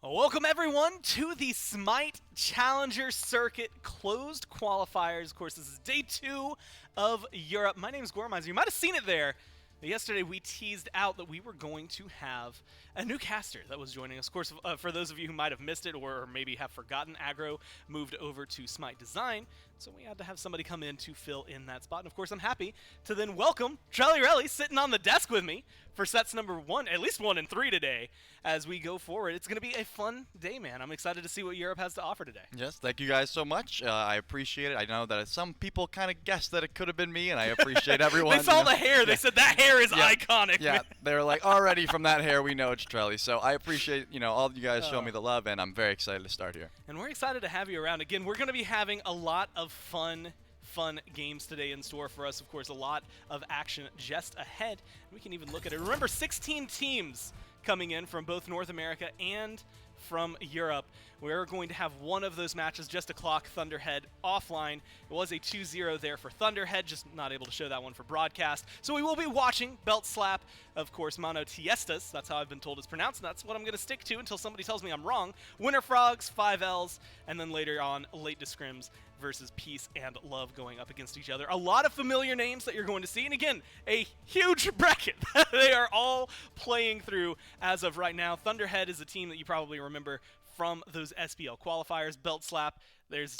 Welcome everyone to the Smite Challenger Circuit closed qualifiers. Of course, this is day 2 of Europe. My name is Gormizer. You might have seen it there. Yesterday we teased out that we were going to have a new caster that was joining us. Of course, for those of you who might have missed it or maybe have forgotten, Aggro moved over to Smite Design, so we had to have somebody come in to fill in that spot. And of course, I'm happy to then welcome Trelly sitting on the desk with me for sets number 1, at least 1 and 3 today as we go forward. It's going to be a fun day, man. I'm excited to see what Europe has to offer today. Yes, thank you guys so much. I appreciate it. I know that some people kind of guessed that it could have been me, and I appreciate everyone. They saw the hair. They said, that hair is iconic. Yeah, they were like, already from that hair, we know it's Trelly. So I appreciate, all of you guys showing me the love, and I'm very excited to start here. And we're excited to have you around. Again, we're going to be having a lot of fun games today in store for us. Of course, a lot of action just ahead. We can even look at it. Remember, 16 teams coming in from both North America and from Europe. We're going to have one of those matches just to clock Thunderhead offline. It was a 2-0 there for Thunderhead, just not able to show that one for broadcast. So we will be watching Belt Slap, of course, MONOTEISTAS. That's how I've been told it's pronounced, and that's what I'm going to stick to until somebody tells me I'm wrong. Winter Frogs, 5 Ls, and then later on, Late Discrims versus Peace and Love going up against each other. A lot of familiar names that you're going to see, and again, a huge bracket they are all playing through as of right now. Thunderhead is a team that you probably remember from those SPL qualifiers. Belt Slap, there's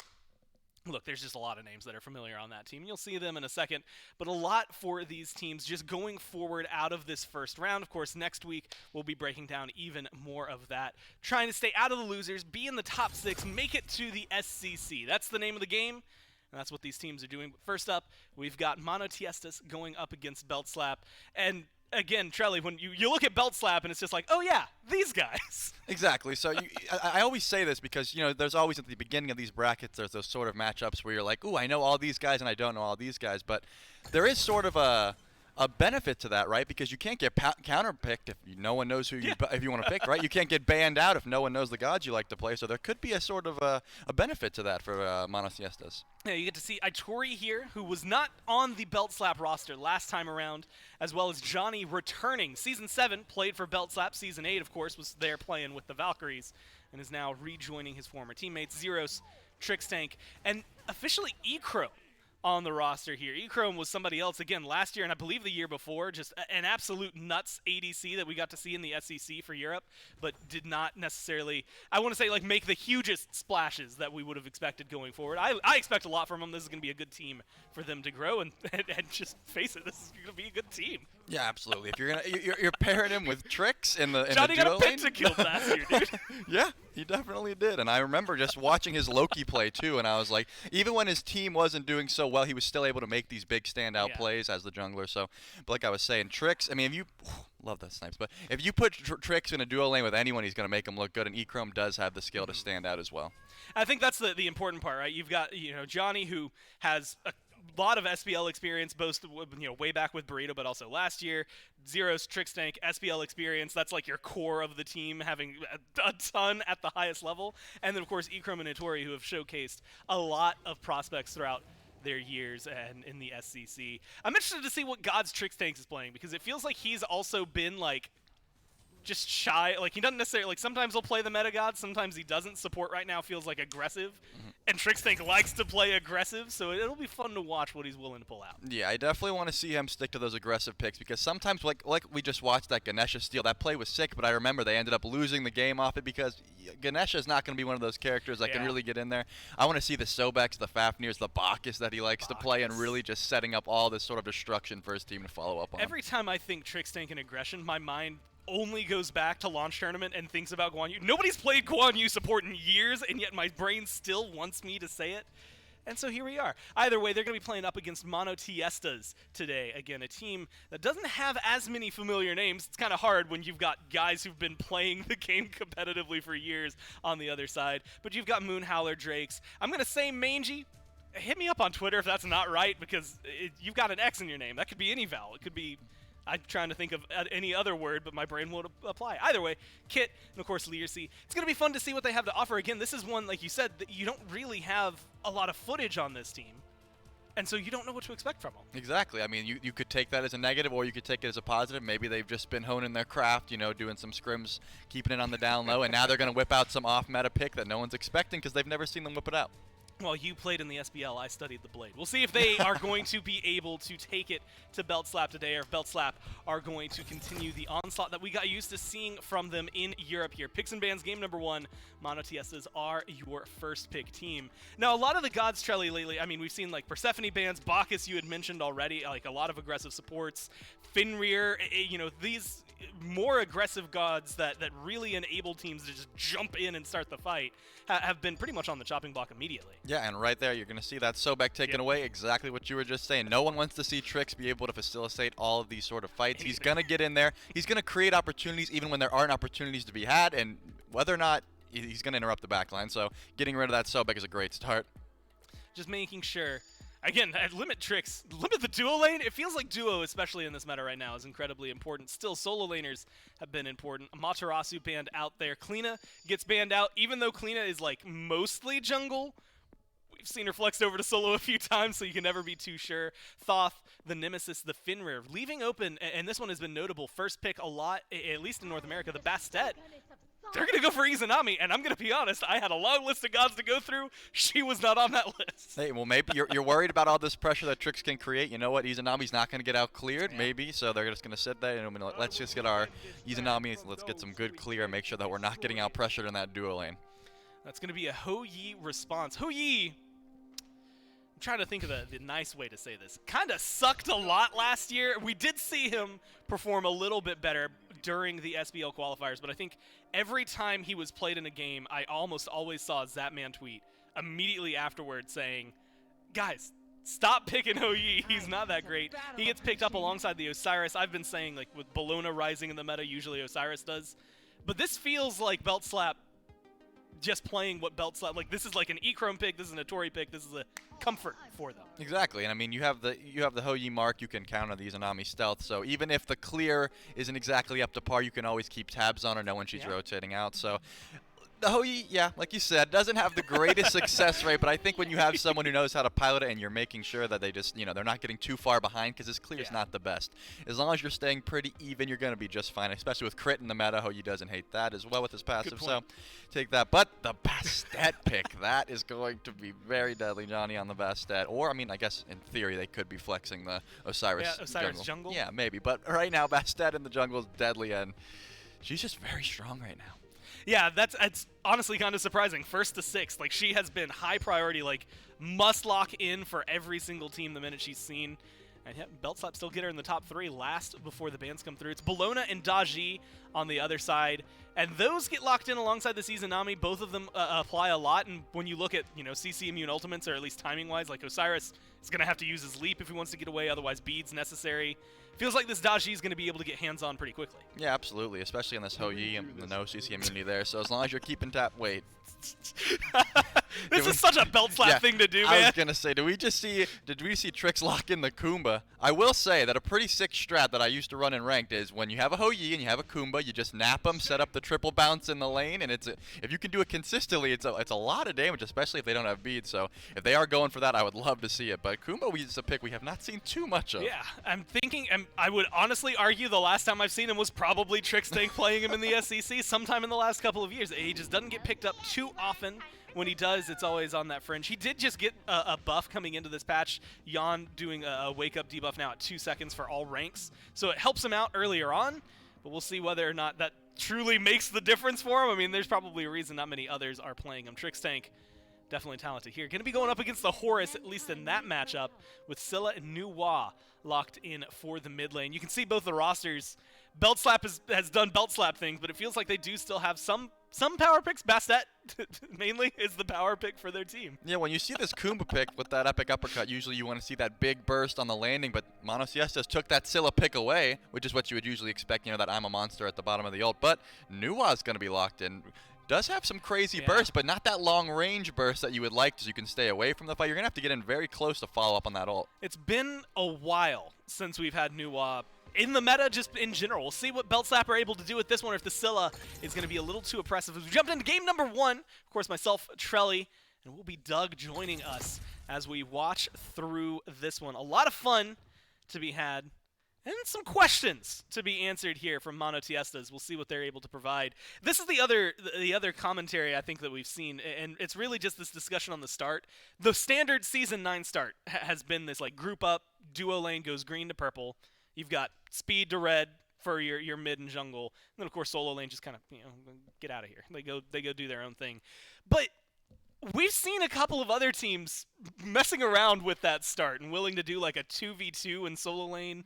just a lot of names that are familiar on that team. You'll see them in a second, but a lot for these teams just going forward out of this first round. Of course, next week we'll be breaking down even more of that, trying to stay out of the losers, be in the top 6, make it to the SCC. That's the name of the game, and that's what these teams are doing. But first up, we've got MONOTEISTAS going up against Belt Slap, and again, Trelly, when you look at Belt Slap and it's just like, oh yeah, these guys. Exactly. So I always say this because, there's always at the beginning of these brackets, there's those sort of matchups where you're like, ooh, I know all these guys and I don't know all these guys. But there is sort of a benefit to that, right? Because you can't get counter-picked if no one knows who if you want to pick, right? You can't get banned out if no one knows the gods you like to play. So there could be a sort of a benefit to that for MONOTEISTAS. Yeah, you get to see Itori here, who was not on the Belt Slap roster last time around, as well as Johnny returning. Season 7 played for Belt Slap. Season 8, of course, was there playing with the Valkyries, and is now rejoining his former teammates, Zeros, Trixtank, and officially Ecro on the roster here. Echrome was somebody else, again, last year and I believe the year before, just an absolute nuts ADC that we got to see in the SEC for Europe, but did not necessarily, I want to say, like, make the hugest splashes that we would have expected going forward. I expect a lot from them. This is going to be a good team for them to grow, and just face it, this is going to be a good team. Yeah, absolutely. If you're pairing him with Trix in the Johnny duo got a lane. pentakill last year, dude. Yeah, he definitely did. And I remember just watching his Loki play, too, and I was like, even when his team wasn't doing so well, he was still able to make these big standout plays as the jungler. So, but like I was saying, Trix, I mean, if you love that snipes, but if you put Trix in a duo lane with anyone, he's going to make him look good, and Echrome does have the skill to stand out as well. I think that's the important part, right? You've got, Johnny, who has a lot of SPL experience, both way back with Burrito, but also last year. Zeros, Trixtank, SPL experience. That's like your core of the team, having a ton at the highest level. And then, of course, Echrome and Itori, who have showcased a lot of prospects throughout their years and in the SCC. I'm interested to see what God's Trixtank is playing, because it feels like he's also been like just shy. Like, he doesn't necessarily, like, sometimes he'll play the meta god, sometimes he doesn't. Support right now feels like aggressive, and Trixtank likes to play aggressive, so it'll be fun to watch what he's willing to pull out. Yeah, I definitely want to see him stick to those aggressive picks, because sometimes, like we just watched that Ganesha steal, that play was sick, but I remember they ended up losing the game off it because Ganesha is not going to be one of those characters that can really get in there. I want to see the Sobex, the Fafnirs, the Bacchus that he likes to play, and really just setting up all this sort of destruction for his team to follow up on. Every time I think Trixtank and aggression, my mind only goes back to launch tournament and thinks about Guan Yu. Nobody's played Guan Yu support in years, and yet my brain still wants me to say it. And so here we are. Either way, they're going to be playing up against MONOTEISTAS today. Again, a team that doesn't have as many familiar names. It's kind of hard when you've got guys who've been playing the game competitively for years on the other side. But you've got Moonhowler Drakes. I'm going to say Mangy. Hit me up on Twitter if that's not right, because you've got an X in your name. That could be any vowel. It could be... I'm trying to think of any other word, but my brain won't apply. Either way, Kit, and of course, Learcy. It's going to be fun to see what they have to offer. Again, this is one, like you said, that you don't really have a lot of footage on this team. And so you don't know what to expect from them. Exactly. I mean, you could take that as a negative, or you could take it as a positive. Maybe they've just been honing their craft, you know, doing some scrims, keeping it on the down low, and now they're going to whip out some off-meta pick that no one's expecting because they've never seen them whip it out. Well, you played in the SBL, I studied the Blade. We'll see if they are going to be able to take it to Belt Slap today, or if Belt Slap are going to continue the onslaught that we got used to seeing from them in Europe here. Picks and bans game number 1, MONOTEISTAS are your first pick team. Now, a lot of the gods, Trelly, lately, I mean, we've seen like Persephone bans, Bacchus you had mentioned already, like a lot of aggressive supports, Fenrir, you know, these more aggressive gods that really enable teams to just jump in and start the fight have been pretty much on the chopping block immediately. Yeah, and right there you're going to see that Sobek taken away, exactly what you were just saying. No one wants to see Trix be able to facilitate all of these sort of fights. He's going to get in there. He's going to create opportunities even when there aren't opportunities to be had, and whether or not he's going to interrupt the backline. So getting rid of that Sobek is a great start. Just making sure. Again, limit Trix, limit the duo lane. It feels like duo, especially in this meta right now, is incredibly important. Still, solo laners have been important. Amaterasu banned out there. Kleena gets banned out, even though Kleena is like mostly jungle. We've seen her flexed over to solo a few times, so you can never be too sure. Thoth, the Nemesis, the Fenrir, leaving open, and this one has been notable. First pick a lot, at least in North America, the Bastet. They're going to go for Izanami, and I'm going to be honest, I had a long list of gods to go through. She was not on that list. Hey, well, maybe you're worried about all this pressure that Trix can create. You know what? Izanami's not going to get out cleared, maybe, so they're just going to sit there and let's just get our Izanami, let's get some good clear and make sure that we're not getting out pressured in that duo lane. That's going to be a Ho Yi response. Ho Yi, I'm trying to think of the nice way to say this, kind of sucked a lot last year. We did see him perform a little bit better during the SBL qualifiers, but I think every time he was played in a game, I almost always saw a Zapman tweet immediately afterward saying, guys, stop picking Ho Yi. He's not that great. He gets picked up alongside the Osiris. I've been saying, like, with Bologna rising in the meta, usually Osiris does. But this feels like Belt Slap just playing what Belt Slap, like, this is like an E-Chrome pick, this is a Notori pick, this is a comfort for them. Exactly, and I mean, you have the Ho Yi mark, you can counter the Izanami stealth, so even if the clear isn't exactly up to par, you can always keep tabs on her, know when she's rotating out, so the Ho Yi, yeah, like you said, doesn't have the greatest success rate, but I think when you have someone who knows how to pilot it and you're making sure that they just, you know, they're not getting too far behind because his clear is not the best. As long as you're staying pretty even, you're going to be just fine, especially with crit in the meta. Ho Yi doesn't hate that as well with his passive, so take that. But the Bastet pick, that is going to be very deadly, Johnny, on the Bastet. Or, I mean, I guess in theory they could be flexing the Osiris, jungle. Yeah, maybe. But right now, Bastet in the jungle is deadly, and she's just very strong right now. Yeah, it's honestly kind of surprising. First to 6, like, she has been high priority, like, must lock in for every single team the minute she's seen. And yeah, Belt Slap still get her in the top 3 last before the bans come through. It's Bologna and Daji on the other side, and those get locked in alongside the Izanami. Both of them apply a lot, and when you look at, you know, CC immune ultimates, or at least timing-wise, like Osiris is going to have to use his leap if he wants to get away, otherwise beads necessary. Feels like this Daji is going to be able to get hands-on pretty quickly. Yeah, absolutely, especially on this Ho Yi and the no CC immunity there. So as long as you're keeping tap, wait. This is such a Belt Slap thing to do, man. I was going to say, did we see Trix lock in the Kumba? I will say that a pretty sick strat that I used to run in ranked is when you have a Ho Yi and you have a Kumba, you just nap them, set up the triple bounce in the lane, and if you can do it consistently, it's a lot of damage, especially if they don't have beads. So if they are going for that, I would love to see it. But Kumba is a pick we have not seen too much of. Yeah, I'm thinking, I would honestly argue the last time I've seen him was probably Trix Tank playing him in the SEC sometime in the last couple of years. He just doesn't get picked up too often. When he does, it's always on that fringe. He did just get a buff coming into this patch. Yan doing a wake-up debuff now at 2 seconds for all ranks. So it helps him out earlier on, but we'll see whether or not that truly makes the difference for him. I mean, there's probably a reason not many others are playing him. Trix Tank, definitely talented here. Going to be going up against the Horus, at least in that matchup, with Scylla and Nuwa locked in for the mid lane. You can see both the rosters. Belt Slap has done Belt Slap things, but it feels like they do still have some power picks. Bastet, mainly, is the power pick for their team. Yeah, when you see this Kumba pick with that epic uppercut, usually you want to see that big burst on the landing, but MONOTEISTAS took that Scylla pick away, which is what you would usually expect, you know, that I'm a monster at the bottom of the ult. But Nuwa's going to be locked in. Does have some crazy bursts, but not that long-range burst that you would like, so you can stay away from the fight. You're going to have to get in very close to follow up on that ult. It's been a while since we've had Nuwa in the meta, just in general. We'll see what Belt Slap are able to do with this one, or if the Scylla is going to be a little too oppressive. As we jumped into game number 1, of course, myself, Trelly, and will be Doug joining us as we watch through this one. A lot of fun to be had, and some questions to be answered here from MONOTEISTAS. We'll see what they're able to provide. This is the other commentary I think that we've seen, and it's really just this discussion on the start. The standard Season 9 start has been this like group up, duo lane goes green to purple. You've got speed to red for your mid and jungle. And then of course solo lane just kind of, get out of here. They go do their own thing. But we've seen a couple of other teams messing around with that start and willing to do like a 2v2 in solo lane.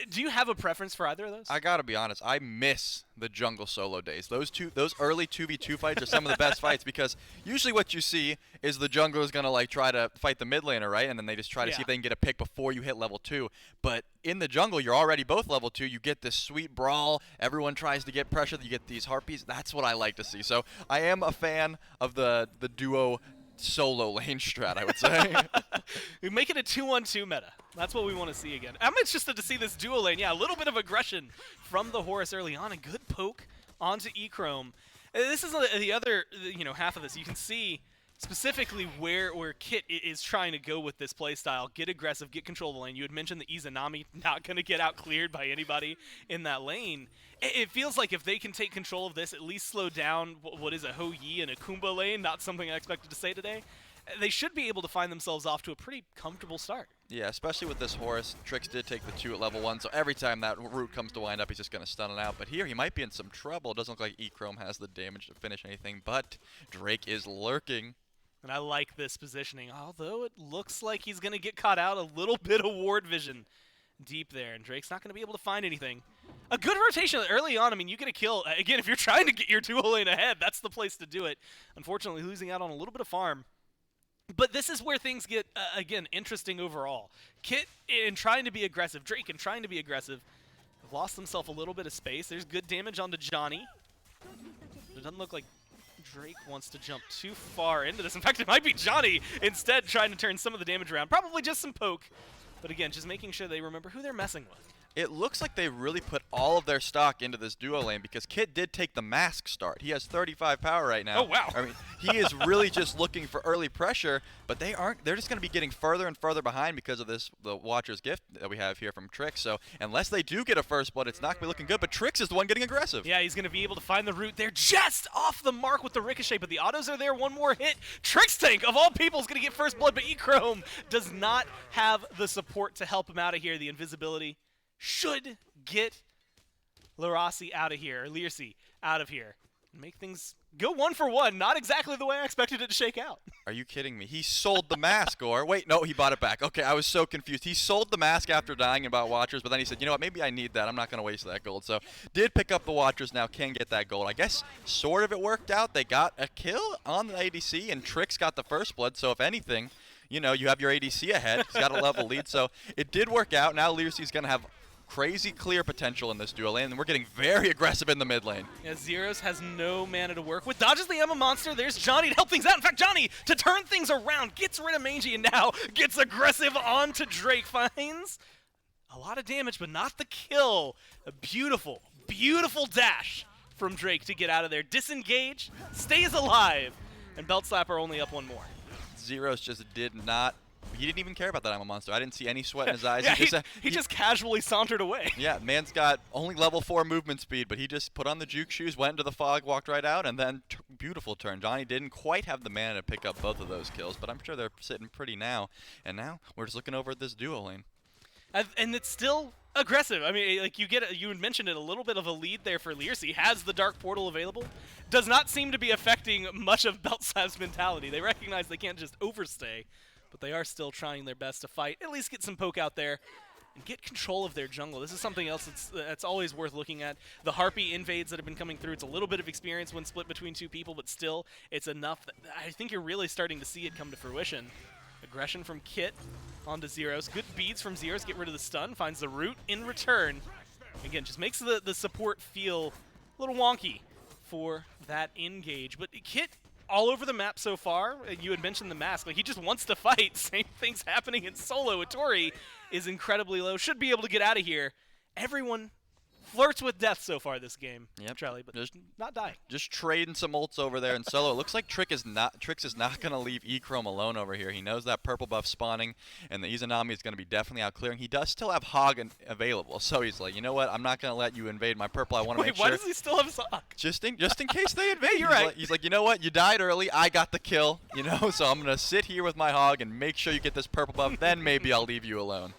Do you have a preference for either of those? I gotta be honest, I miss the jungle solo days. Those early 2v2 fights are some of the best fights, because usually what you see is the jungler is gonna like try to fight the mid laner, right? And then they just try to see if they can get a pick before you hit level 2. But in the jungle, you're already both level 2. You get this sweet brawl. Everyone tries to get pressure. You get these harpies. That's what I like to see. So I am a fan of the duo solo lane strat, I would say. We make it a 2-1-2 meta. That's what we want to see again. I'm interested to see this duo lane. Yeah, a little bit of aggression from the Horus early on. A good poke onto E-Chrome. This is the other half of this. You can see specifically where Kit is trying to go with this playstyle. Get aggressive, get control of the lane. You had mentioned the Izanami not going to get out cleared by anybody in that lane. It feels like if they can take control of this, at least slow down what is a Ho Yi and a Kumba lane, not something I expected to say today, they should be able to find themselves off to a pretty comfortable start. Yeah, especially with this Horus. Trix did take the 2 at level 1, so every time that root comes to wind up, he's just going to stun it out. But here, he might be in some trouble. It doesn't look like E-Chrome has the damage to finish anything, but Drake is lurking. And I like this positioning, although it looks like he's going to get caught out. A little bit of ward vision deep there, and Drake's not going to be able to find anything. A good rotation early on. I mean, you get a kill. Again, if you're trying to get your duo lane ahead, that's the place to do it. Unfortunately, losing out on a little bit of farm. But this is where things get, again, interesting overall. Kit, in trying to be aggressive, Drake in trying to be aggressive, have lost himself a little bit of space. There's good damage onto Johnny. It doesn't look like Drake wants to jump too far into this. In fact, it might be Johnny instead trying to turn some of the damage around. Probably just some poke. But again, just making sure they remember who they're messing with. It looks like they really put all of their stock into this duo lane, because Kit did take the mask start. He has 35 power right now. Oh, wow. I mean, he is really just looking for early pressure, but they're just going to be getting further and further behind because of the Watcher's Gift that we have here from Trix. So unless they do get a first blood, it's not going to be looking good, but Trix is the one getting aggressive. Yeah, he's going to be able to find the root there just off the mark with the ricochet, but the autos are there. One more hit. Trix tank, of all people, is going to get first blood, but E-Chrome does not have the support to help him out of here. The invisibility should get Lirasi out of here, or Lirsi out of here. Make things go 1 for 1. Not exactly the way I expected it to shake out. Are you kidding me? He sold the mask, or wait, no, he bought it back. Okay, I was so confused. He sold the mask after dying about Watchers, but then he said, you know what, maybe I need that. I'm not going to waste that gold. So did pick up the Watchers, now can get that gold. I guess sort of it worked out. They got a kill on the ADC, and Trix got the first blood, so if anything, you have your ADC ahead. He's got a level lead, so it did work out. Now Lirsi's going to have crazy clear potential in this duo lane, and we're getting very aggressive in the mid lane. Yeah, Zeros has no mana to work with. Dodges the Emma monster. There's Johnny to help things out. In fact, Johnny, to turn things around, gets rid of Mangy, and now gets aggressive onto Drake. Finds a lot of damage, but not the kill. A beautiful, beautiful dash from Drake to get out of there. Disengage, stays alive, and Belt Slapper only up 1 more. Zeros just did not. He didn't even care about that I'm a monster. I didn't see any sweat in his eyes. Yeah, he just casually sauntered away. Yeah, man's got only level 4 movement speed, but he just put on the juke shoes, went into the fog, walked right out, and then beautiful turn. Johnny didn't quite have the mana to pick up both of those kills, but I'm sure they're sitting pretty now. And now we're just looking over at this duo lane. And it's still aggressive. I mean, like you had mentioned it, a little bit of a lead there for Lirsi. Has the Dark Portal available. Does not seem to be affecting much of Beltslab's mentality. They recognize they can't just overstay, but they are still trying their best to fight, at least get some poke out there, and get control of their jungle. This is something else that's always worth looking at. The Harpy invades that have been coming through, it's a little bit of experience when split between 2 people, but still, it's enough that I think you're really starting to see it come to fruition. Aggression from Kit onto Zeros. Good beads from Zeros, get rid of the stun, finds the root in return. Again, just makes the support feel a little wonky for that engage. But Kit all over the map so far. You had mentioned the mask. Like, he just wants to fight. Same thing's happening in solo. Atori is incredibly low. Should be able to get out of here. Everyone flirts with death so far this game, Yep. Charlie, but Just not dying. Just trading some ults over there in solo. It looks like Trix is not going to leave E-Chrome alone over here. He knows that purple buff spawning, and the Izanami is going to be definitely out clearing. He does still have Hog available, so he's like, you know what? I'm not going to let you invade my purple. I want to make sure. Why does he still have Hog? Just in case they invade. You're right. He's like, you know what? You died early. I got the kill. You know, so I'm going to sit here with my Hog and make sure you get this purple buff. Then maybe I'll leave you alone.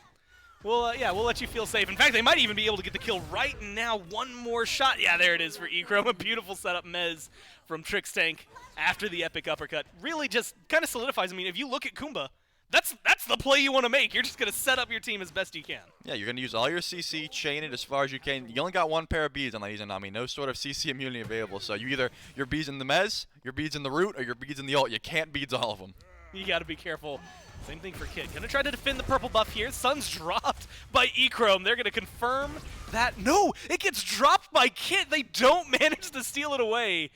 Well, yeah, we'll let you feel safe. In fact, they might even be able to get the kill right now. One more shot. Yeah, there it is for E-Chrome. A beautiful setup Mez from Trix Tank after the epic uppercut. Really just kind of solidifies. I mean, if you look at Kumba, that's the play you want to make. You're just going to set up your team as best you can. Yeah, you're going to use all your CC, chain it as far as you can. You only got one pair of beads on that Izanami. No sort of CC immunity available. So you either your beads in the Mez, your beads in the root, or your beads in the ult. You can't beads all of them. You got to be careful. Same thing for Kit. Gonna try to defend the purple buff here. Sun's dropped by E-Chrome. They're gonna confirm that. No, it gets dropped by Kit. They don't manage to steal it away.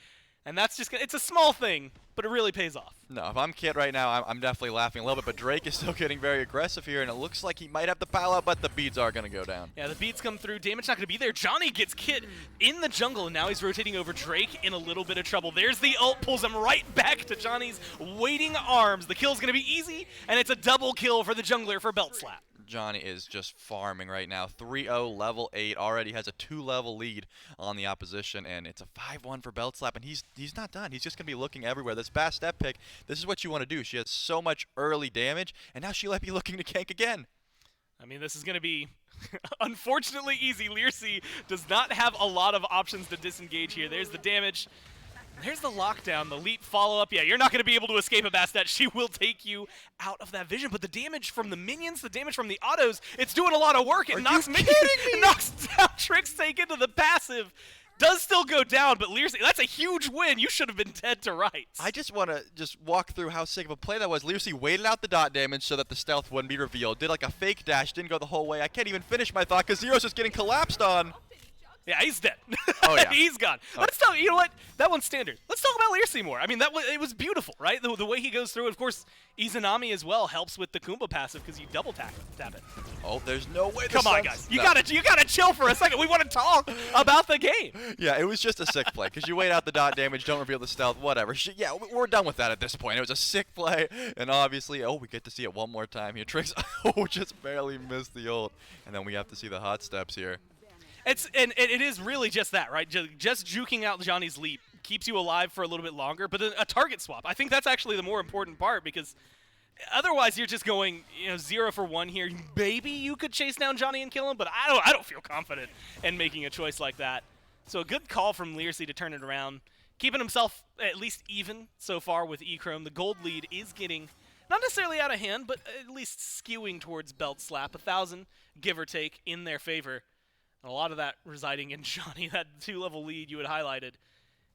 And that's just it's a small thing, but it really pays off. No, if I'm Kit right now, I'm definitely laughing a little bit, but Drake is still getting very aggressive here, and it looks like he might have the pile out, but the beads are going to go down. Yeah, the beads come through. Damage not going to be there. Johnny gets Kit in the jungle, and now he's rotating over Drake in a little bit of trouble. There's the ult, pulls him right back to Johnny's waiting arms. The kill's going to be easy, and it's a double kill for the jungler for Belt Slap. Johnny is just farming right now. 3-0, level 8, already has a 2-level lead on the opposition, and it's a 5-1 for Belt Slap, and he's not done. He's just going to be looking everywhere. This fast step pick, this is what you want to do. She has so much early damage, and now she might be looking to gank again. I mean, this is going to be unfortunately easy. Learcy does not have a lot of options to disengage here. There's the damage. There's the lockdown, the leap follow-up. Yeah, you're not going to be able to escape a Bastet. She will take you out of that vision. But the damage from the minions, the damage from the autos, it's doing a lot of work. It knocks minions, it knocks down Trix Tank into the passive. Does still go down, but Learcy, that's a huge win. You should have been dead to rights. I just want to walk through how sick of a play that was. Learcy waited out the dot damage so that the stealth wouldn't be revealed. Did like a fake dash, didn't go the whole way. I can't even finish my thought because Zero's just getting collapsed on. Yeah, he's dead. Oh, yeah. He's gone. Oh. Let's talk, you know what? That one's standard. Let's talk about Learcy more. I mean, it was beautiful, right? The way he goes through. Of course, Izanami as well helps with the Kumba passive because you double tap it. Oh, there's no way. Come on, guys. You gotta chill for a second. We want to talk about the game. Yeah, it was just a sick play because you wait out the dot damage, don't reveal the stealth, whatever. Yeah, we're done with that at this point. It was a sick play, and obviously, we get to see it one more time here. Trix, just barely missed the ult, and then we have to see the hot steps here. It is really just that, right? Just juking out Johnny's leap keeps you alive for a little bit longer, but then a target swap. I think that's actually the more important part because otherwise you're just going 0 for 1 here. Maybe you could chase down Johnny and kill him, but I don't feel confident in making a choice like that. So a good call from Learcy to turn it around, keeping himself at least even so far with E-Chrome. The gold lead is getting not necessarily out of hand, but at least skewing towards Belt Slap. 1,000, give or take, in their favor. And a lot of that residing in Johnny. That 2-level lead you had highlighted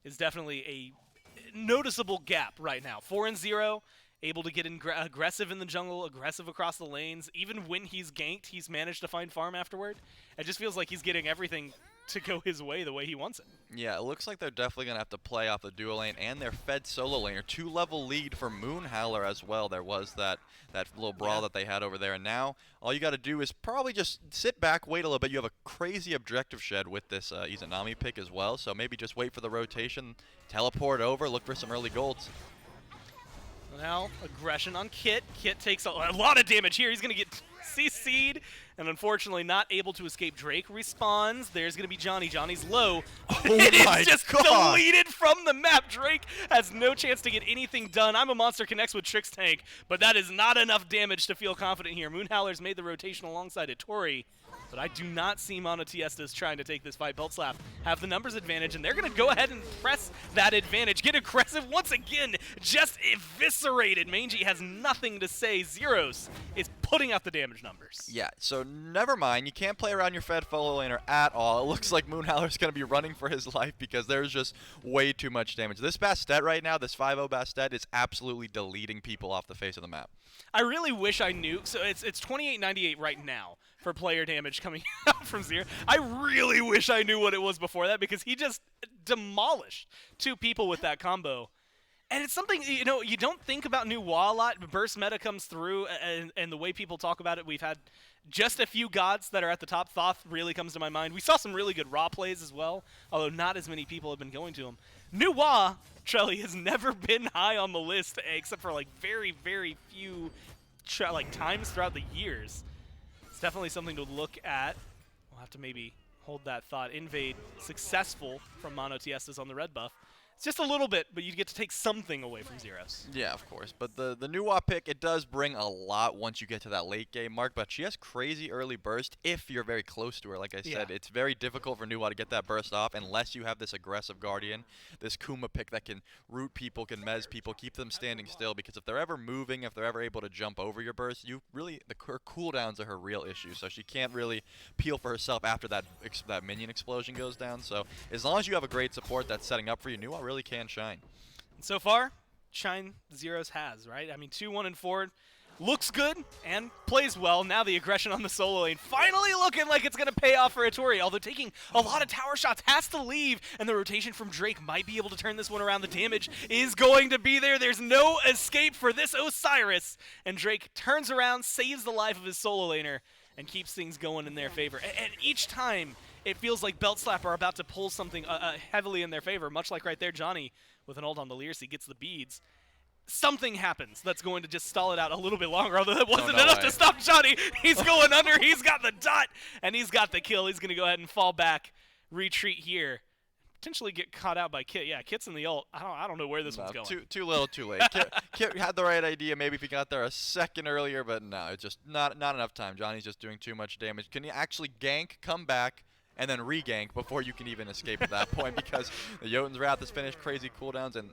is definitely a noticeable gap right now. 4-0, able to get aggressive in the jungle, aggressive across the lanes. Even when he's ganked, he's managed to find farm afterward. It just feels like he's getting everything to go his way the way he wants it. Yeah, it looks like they're definitely going to have to play off the dual lane and their fed solo laner. 2-level lead for Moonhowler as well. There was that little brawl that they had over there. And now all you got to do is probably just sit back, wait a little bit. You have a crazy objective shed with this Izanami pick as well. So maybe just wait for the rotation, teleport over, look for some early golds. Now, aggression on Kit. Kit takes a lot of damage here. He's going to get CC'd, and unfortunately not able to escape. Drake respawns. There's going to be Johnny. Johnny's low. It is just deleted from the map. Drake has no chance to get anything done. I'm a Monster connects with Trix Tank, but that is not enough damage to feel confident here. Moonhowler's made the rotation alongside Tori, but I do not see MONOTEISTAS trying to take this fight. Belt Slap have the numbers advantage, and they're going to go ahead and press that advantage. Get aggressive once again. Just eviscerated. Mangy has nothing to say. Zeros is putting out the damage numbers. Yeah, so never mind. You can't play around your fed follow laner at all. It looks like Moonhowler's going to be running for his life because there's just way too much damage. This Bastet right now, this 5-0 Bastet, is absolutely deleting people off the face of the map. I really wish I knew. So it's 2898 right now for player damage coming out from Zero. I really wish I knew what it was before that because he just demolished 2 people with that combo. And it's something, you know, you don't think about New Wa a lot, but burst meta comes through, and the way people talk about it, we've had just a few gods that are at the top. Thoth really comes to my mind. We saw some really good raw plays as well, although not as many people have been going to him. New Wa, Trelly, has never been high on the list, except for like very, very few times throughout the years. It's definitely something to look at. We'll have to maybe hold that thought. Invade successful from MONOTEISTAS on the red buff. It's just a little bit, but you get to take something away from Zeros. Yeah, of course. But the Nuwa pick, it does bring a lot once you get to that late game mark. But she has crazy early burst if you're very close to her. Like I said, it's very difficult for Nuwa to get that burst off unless you have this aggressive Guardian, this Kuma pick that can root people, can mez people, keep them standing still. Because if they're ever moving, if they're ever able to jump over your burst, her cooldowns are her real issue. So she can't really peel for herself after that minion explosion goes down. So as long as you have a great support that's setting up for you, Nuwa really can shine. And so far, shine Zeros has, right? I mean, 2-1 and 4 looks good and plays well. Now the aggression on the solo lane finally looking like it's going to pay off for Hattori, although taking a lot of tower shots, has to leave, and the rotation from Drake might be able to turn this one around. The damage is going to be there. There's no escape for this Osiris, and Drake turns around, saves the life of his solo laner, and keeps things going in their favor. And each time, it feels like Belt Slap are about to pull something heavily in their favor, much like right there, Johnny, with an ult on the Leersey, gets the beads. Something happens that's going to just stall it out a little bit longer, although that wasn't enough to stop Johnny. He's going under, he's got the dot, and he's got the kill. He's going to go ahead and fall back, retreat here. Potentially get caught out by Kit. Yeah, Kit's in the ult. I don't know where this one's going. Too little, too late. Kit had the right idea. Maybe if he got there a second earlier, but no, it's just not enough time. Johnny's just doing too much damage. Can you actually gank, come back, and then re-gank before you can even escape at that point? Because the Jotun's Wrath is finished, crazy cooldowns, and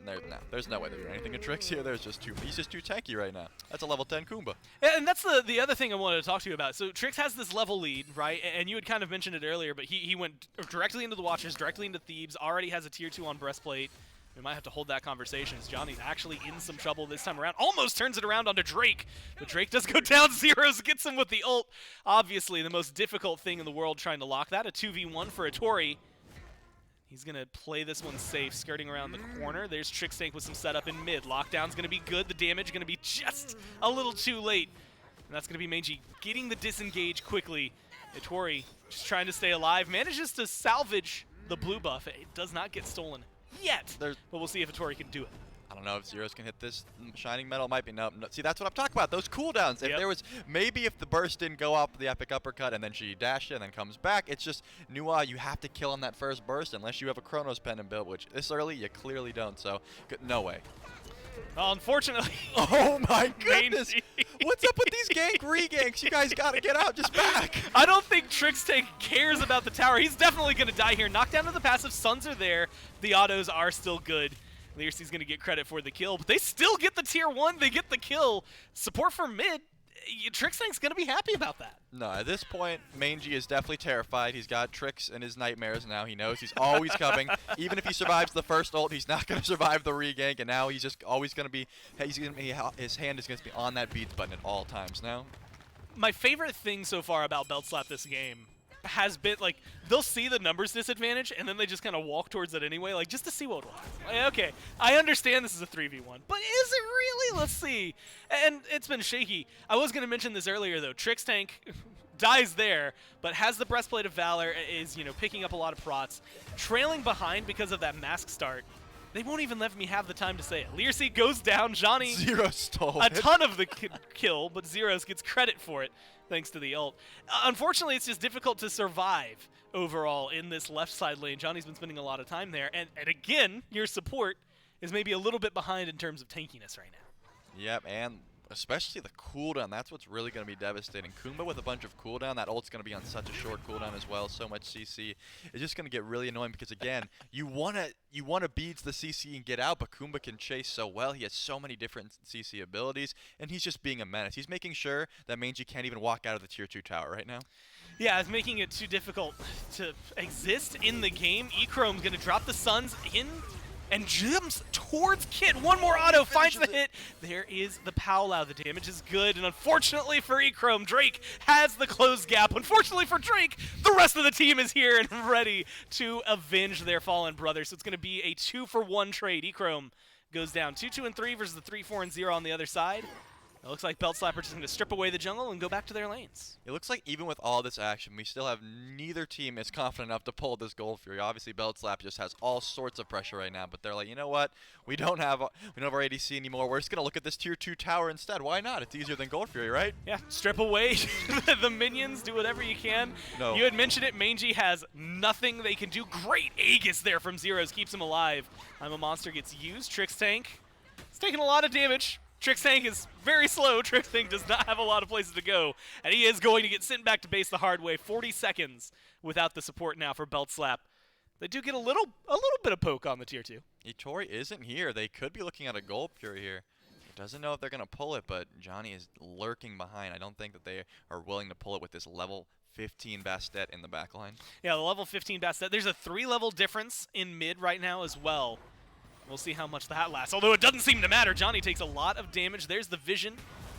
there's no way they're doing anything to Trix here. He's just too tanky right now. That's a level 10 Kumba. And that's the other thing I wanted to talk to you about. So Trix has this level lead, right? And you had kind of mentioned it earlier, but he went directly into the Watchers, directly into Thebes, already has a tier 2 on Breastplate. We might have to hold that conversation as Johnny's actually in some trouble this time around. Almost turns it around onto Drake. But Drake does go down. Zeros gets him with the ult. Obviously, the most difficult thing in the world trying to lock that. A 2v1 for Hattori. He's going to play this one safe, skirting around the corner. There's Trixtank with some setup in mid. Lockdown's going to be good. The damage going to be just a little too late. And that's going to be Mangy getting the disengage quickly. Hattori just trying to stay alive. Manages to salvage the blue buff. It does not get stolen yet, but we'll see if Hattori can do it. I don't know if Zeros can hit this Shining Metal. Might be no. See, that's what I'm talking about. Those cooldowns. If there was, maybe if the burst didn't go up the epic uppercut and then she dashed it and then comes back, it's just Nuwa. You have to kill on that first burst unless you have a Chronos pendant build, which this early you clearly don't. So no way. Well, unfortunately. Oh my goodness! What's up with these gank re-ganks? You guys gotta get out, just back. I don't think Trixtank cares about the tower. He's definitely gonna die here. Knocked down to the passive. Suns are there. The autos are still good. Leersey's gonna get credit for the kill, but they still get the tier 1. They get the kill. Support for mid. Trixtank's gonna be happy about that. No, at this point, Mangy is definitely terrified. He's got Trix in his nightmares now. He knows he's always coming. Even if he survives the first ult, he's not going to survive the regank, and now he's just always going to be, his hand is going to be on that beats button at all times now. My favorite thing so far about Belt Slap this game has been, like, they'll see the numbers disadvantage, and then they just kind of walk towards it anyway, like, just to see what will happen. Like, okay, I understand this is a 3v1, but is it really? Let's see. And it's been shaky. I was going to mention this earlier, though. Trixtank dies there, but has the Breastplate of Valor, is, you know, picking up a lot of prots. Trailing behind because of that mask start. They won't even let me have the time to say it. Leersey goes down. Johnny, Zeros stole a ton of the kill, but Zeros gets credit for it thanks to the ult. Unfortunately, it's just difficult to survive overall in this left side lane. Johnny's been spending a lot of time there. And again, your support is maybe a little bit behind in terms of tankiness right now. Yep, and especially the cooldown. That's what's really going to be devastating. Kumba with a bunch of cooldown. That ult's going to be on such a short cooldown as well. So much CC. It's just going to get really annoying because, again, you want to beads the CC and get out, but Kumba can chase so well. He has so many different CC abilities, and he's just being a menace. He's making sure that Mangy can't even walk out of the tier 2 tower right now. Yeah, it's making it too difficult to exist in the game. Echrome's going to drop the Suns in and jumps towards Kit. One more auto, finds the hit. There is the Powwow. The damage is good, and unfortunately for Echrome, Drake has the closed gap. Unfortunately for Drake, the rest of the team is here and ready to avenge their fallen brother. So it's going to be a 2-for-1 trade. Echrome goes down. 2-2 and 3 versus the 3-4 and 0 on the other side. It looks like Belt Slapper just going to strip away the jungle and go back to their lanes. It looks like even with all this action, we still have neither team is confident enough to pull this Gold Fury. Obviously, Belt Slap just has all sorts of pressure right now, but they're like, you know what? We don't have our ADC anymore. We're just going to look at this tier 2 tower instead. Why not? It's easier than Gold Fury, right? Yeah, strip away the minions. Do whatever you can. No. You had mentioned it. Mangy has nothing they can do. Great Aegis there from Zeros. Keeps him alive. I'm a Monster gets used. Trix Tank. It's taking a lot of damage. Trix Tank is very slow. Trix Tank does not have a lot of places to go, and he is going to get sent back to base the hard way. 40 seconds without the support now for Belt Slap. They do get a little bit of poke on the tier 2. Etori isn't here. They could be looking at a Gold Fury here. Doesn't know if they're going to pull it, but Johnny is lurking behind. I don't think that they are willing to pull it with this level 15 Bastet in the backline. Yeah, the level 15 Bastet. There's a 3-level difference in mid right now as well. We'll see how much that lasts. Although it doesn't seem to matter. Johnny takes a lot of damage. There's the vision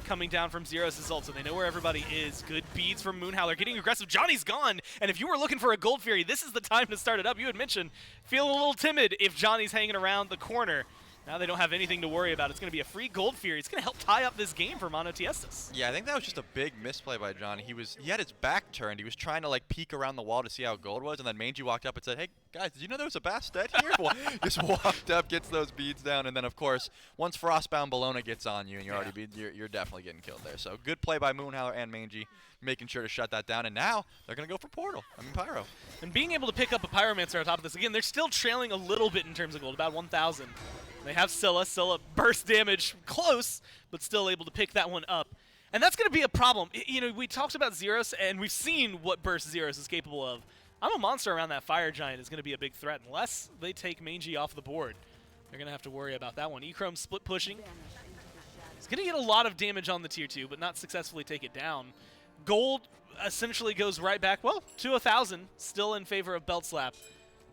coming down from Zeros' ult, so they know where everybody is. Good beads from Moonhowler. Getting aggressive. Johnny's gone. And if you were looking for a Gold Fury, this is the time to start it up. You had mentioned feeling a little timid if Johnny's hanging around the corner. Now they don't have anything to worry about. It's going to be a free Gold Fury. It's going to help tie up this game for MONOTEISTAS. Yeah, I think that was just a big misplay by Johnny. He had his back turned. He was trying to like peek around the wall to see how gold was, and then Mangy walked up and said, "Hey guys, did you know there was a Bastet here?" Just walked up, gets those beads down, and then of course, once Frostbound Bologna gets on you, and you're definitely getting killed there. So good play by Moonhowler and Mangy, making sure to shut that down. And now they're going to go for Portal. Pyro. And being able to pick up a Pyromancer on top of this, again, they're still trailing a little bit in terms of gold, about 1,000. They have Scylla. Scylla burst damage close, but still able to pick that one up. And that's going to be a problem. You know, we talked about Zeros, and we've seen what burst Zeros is capable of. I'm a Monster around that Fire Giant is going to be a big threat. Unless they take Mangy off the board, they're going to have to worry about that one. Echrome split pushing. He's going to get a lot of damage on the tier 2, but not successfully take it down. Gold essentially goes right back, well, to 1,000, still in favor of Belt Slap.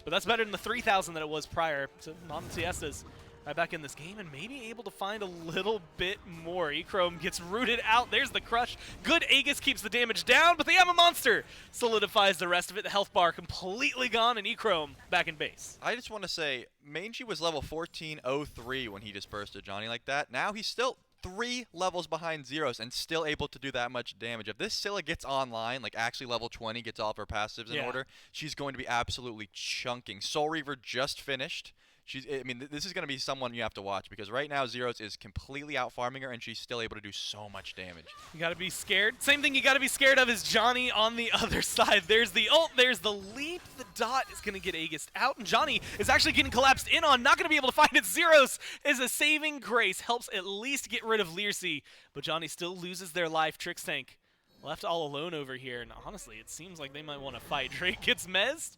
But that's better than the 3,000 that it was prior to MONOTEISTAS. Right back in this game and maybe able to find a little bit more. Echrome gets rooted out. There's the crush. Good Aegis keeps the damage down, but the I'm a Monster solidifies the rest of it. The health bar completely gone, and Echrome back in base. I just want to say, Mangy was level 1403 when he dispersed a Johnny like that. Now he's still 3 levels behind Zeros and still able to do that much damage. If this Scylla gets online, like actually level 20, gets all of her passives in order, she's going to be absolutely chunking. Soul Reaver just finished. This is going to be someone you have to watch because right now Zeros is completely out farming her and she's still able to do so much damage. You got to be scared. Same thing you got to be scared of is Johnny on the other side. There's the ult, there's the leap. The dot is going to get Aegis out, and Johnny is actually getting collapsed in on. Not going to be able to find it. Zeros is a saving grace. Helps at least get rid of Leersey, but Johnny still loses their life. Trix Tank left all alone over here, and honestly, it seems like they might want to fight. Drake gets mezzed,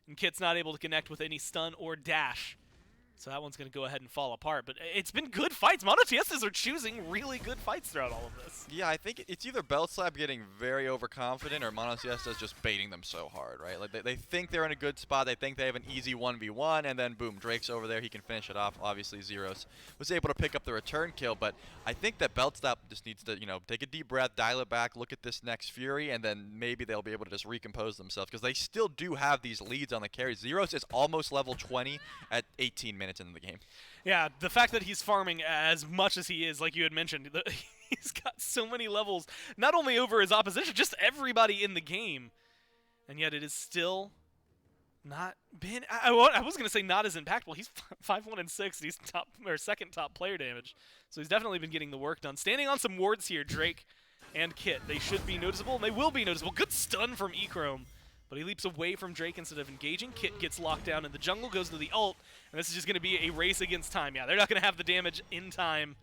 and Kit's not able to connect with any stun or dash. So that one's going to go ahead and fall apart. But it's been good fights. MONOTEISTAS are choosing really good fights throughout all of this. Yeah, I think it's either Belt Slap getting very overconfident or MONOTEISTAS just baiting them so hard, right? Like they think they're in a good spot. They think they have an easy 1v1, and then boom, Drake's over there. He can finish it off. Obviously, Zeros was able to pick up the return kill, but I think that Belt Slap just needs to, take a deep breath, dial it back, look at this next Fury, and then maybe they'll be able to just recompose themselves because they still do have these leads on the carry. Zeros is almost level 20 at 18 minutes into the game. Yeah, the fact that he's farming as much as he is, like you had mentioned, he's got so many levels, not only over his opposition, just everybody in the game. And yet it is still not been, I was going to say not as impactful. He's 5-1-6, he's second top player damage. So he's definitely been getting the work done. Standing on some wards here, Drake and Kit. They should be noticeable, and they will be noticeable. Good stun from Echrome. But he leaps away from Drake instead of engaging. Kit gets locked down in the jungle, goes to the ult, and this is just going to be a race against time. Yeah, they're not going to have the damage in time,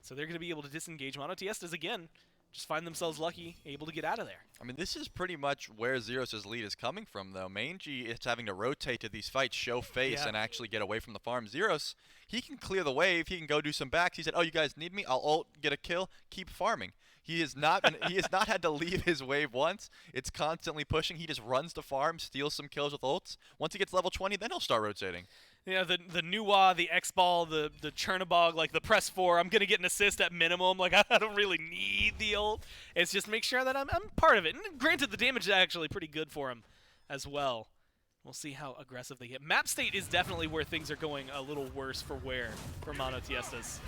so they're going to be able to disengage. MONOTEISTAS, again, just find themselves lucky, able to get out of there. I mean, this is pretty much where Zeros' lead is coming from, though. Mangy is having to rotate to these fights, show face, and actually get away from the farm. Zeros, he can clear the wave. He can go do some backs. He said, oh, you guys need me? I'll ult, get a kill, keep farming. He has not had to leave his wave once. It's constantly pushing. He just runs to farm, steals some kills with ults. Once he gets level 20, then he'll start rotating. Yeah, the Nuwa, the X-Ball, the Chernobog, like the press 4, I'm going to get an assist at minimum. Like, I don't really need the ult. It's just make sure that I'm part of it. And granted, the damage is actually pretty good for him as well. We'll see how aggressive they get. Map state is definitely where things are going a little worse for wear for MONOTEISTAS.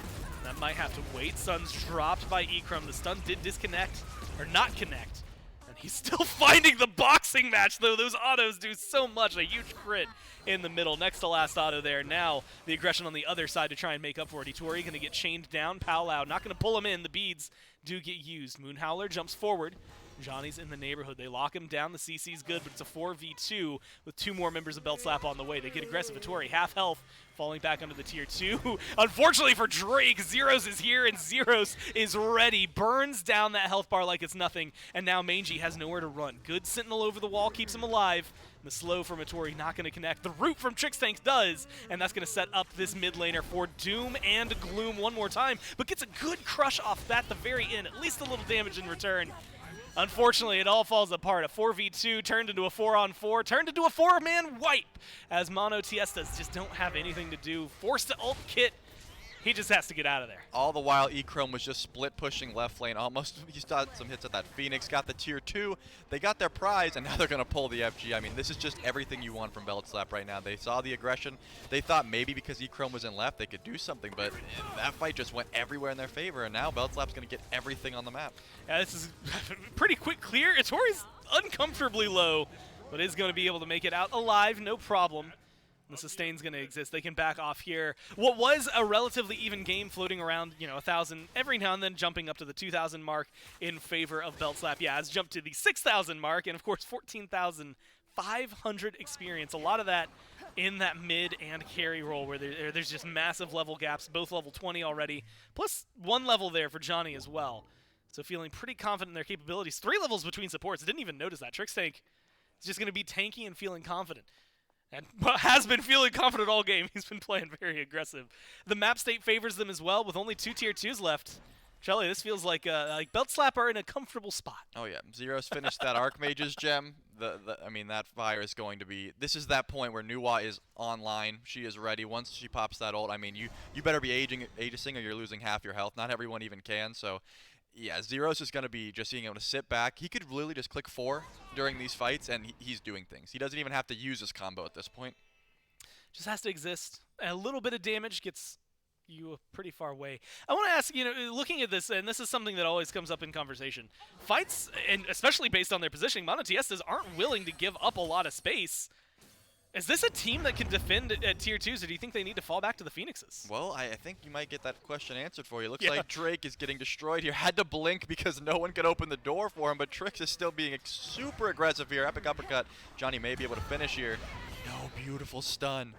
That might have to wait. Stun's dropped by Ecrum. The stun did disconnect, or not connect. And he's still finding the boxing match, though. Those autos do so much. A huge crit in the middle. Next to last auto there. Now the aggression on the other side to try and make up for it. Itori going to get chained down. Palau not going to pull him in. The beads do get used. Moonhowler jumps forward. Johnny's in the neighborhood. They lock him down. The CC's good, but it's a 4v2 with 2 more members of Belt Slap on the way. They get aggressive. Itori, half health, falling back under the tier 2. Unfortunately for Drake, Zeros is here, and Zeros is ready. Burns down that health bar like it's nothing, and now Mangy has nowhere to run. Good Sentinel over the wall keeps him alive. The slow from Itori not going to connect. The root from Trixtank does, and that's going to set up this mid laner for Doom and Gloom one more time, but gets a good crush off that at the very end. At least a little damage in return. Unfortunately, it all falls apart. A 4v2 turned into a 4-on-4, turned into a 4-man wipe, as MONOTEISTAS just don't have anything to do. Forced to ult Kit. He just has to get out of there. All the while, Echrome was just split pushing left lane. Almost, he's got some hits at that Phoenix, got the tier 2. They got their prize, and now they're going to pull the FG. I mean, this is just everything you want from Belt Slap right now. They saw the aggression. They thought maybe because Echrome was in left, they could do something, but that fight just went everywhere in their favor, and now Belt Slap's going to get everything on the map. Yeah, this is pretty quick clear. Itori's uncomfortably low, but is going to be able to make it out alive, no problem. The sustain's going to exist. They can back off here. What was a relatively even game floating around, 1,000 every now and then, jumping up to the 2,000 mark in favor of Belt Slap. Yeah, it's jumped to the 6,000 mark, and of course 14,500 experience. A lot of that in that mid and carry role where there's just massive level gaps, both level 20 already, plus 1 level there for Johnny as well. So feeling pretty confident in their capabilities. 3 levels between supports. I didn't even notice that. Trixtank is just going to be tanky and feeling confident. And has been feeling confident all game. He's been playing very aggressive. The map state favors them as well, with only 2 tier 2s left. Shelly, this feels like Belt Slap are in a comfortable spot. Oh yeah, Zeros finished that Archmage's gem. I mean, that fire is going to be. This is that point where Nuwa is online. She is ready. Once she pops that ult, I mean, you better be aegising or you're losing half your health. Not everyone even can. So. Yeah, Zeros is going to be just being able to sit back. He could literally just click 4 during these fights, and he's doing things. He doesn't even have to use his combo at this point. Just has to exist. A little bit of damage gets you pretty far away. I want to ask, looking at this, and this is something that always comes up in conversation, fights, and especially based on their positioning, MONOTEISTAS aren't willing to give up a lot of space. Is this a team that can defend at tier 2s, or do you think they need to fall back to the Phoenixes? Well, I think you might get that question answered for you. Looks like Drake is getting destroyed here. Had to blink because no one could open the door for him, but Trix is still being super aggressive here. Epic uppercut. Johnny may be able to finish here. No, beautiful stun.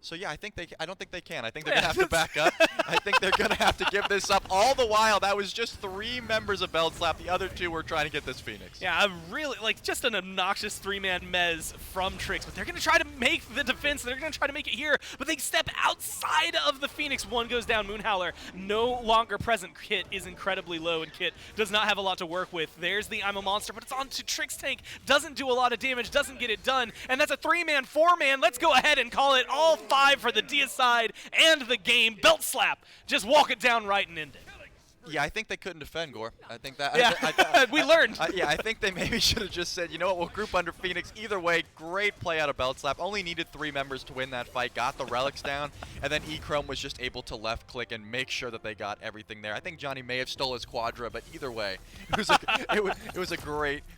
So yeah, I don't think they can. I think they're going to have to back up. I think they're going to have to give this up. All the while, that was just 3 members of Belt Slap. The other 2 were trying to get this Phoenix. Yeah, I'm really, just an obnoxious 3-man mez from Trix. But they're going to try to make the defense. They're going to try to make it here. But they step outside of the Phoenix. 1 goes down. Moonhowler no longer present. Kit is incredibly low, and Kit does not have a lot to work with. There's the I'm a Monster, but it's on to Trixtank. Doesn't do a lot of damage. Doesn't get it done. And that's a 3-man, 4-man. Let's go ahead and call it all 5 for the deicide and the game. Belt Slap. Just walk it down right and end it. Yeah, I think they couldn't defend, Gore. I think that. Yeah, we learned. Yeah, I think they maybe should have just said, you know what, we'll group under Phoenix. Either way, great play out of Belt Slap. Only needed 3 members to win that fight. Got the relics down, and then Echrome was just able to left click and make sure that they got everything there. I think Johnny may have stole his Quadra, but either way, it was a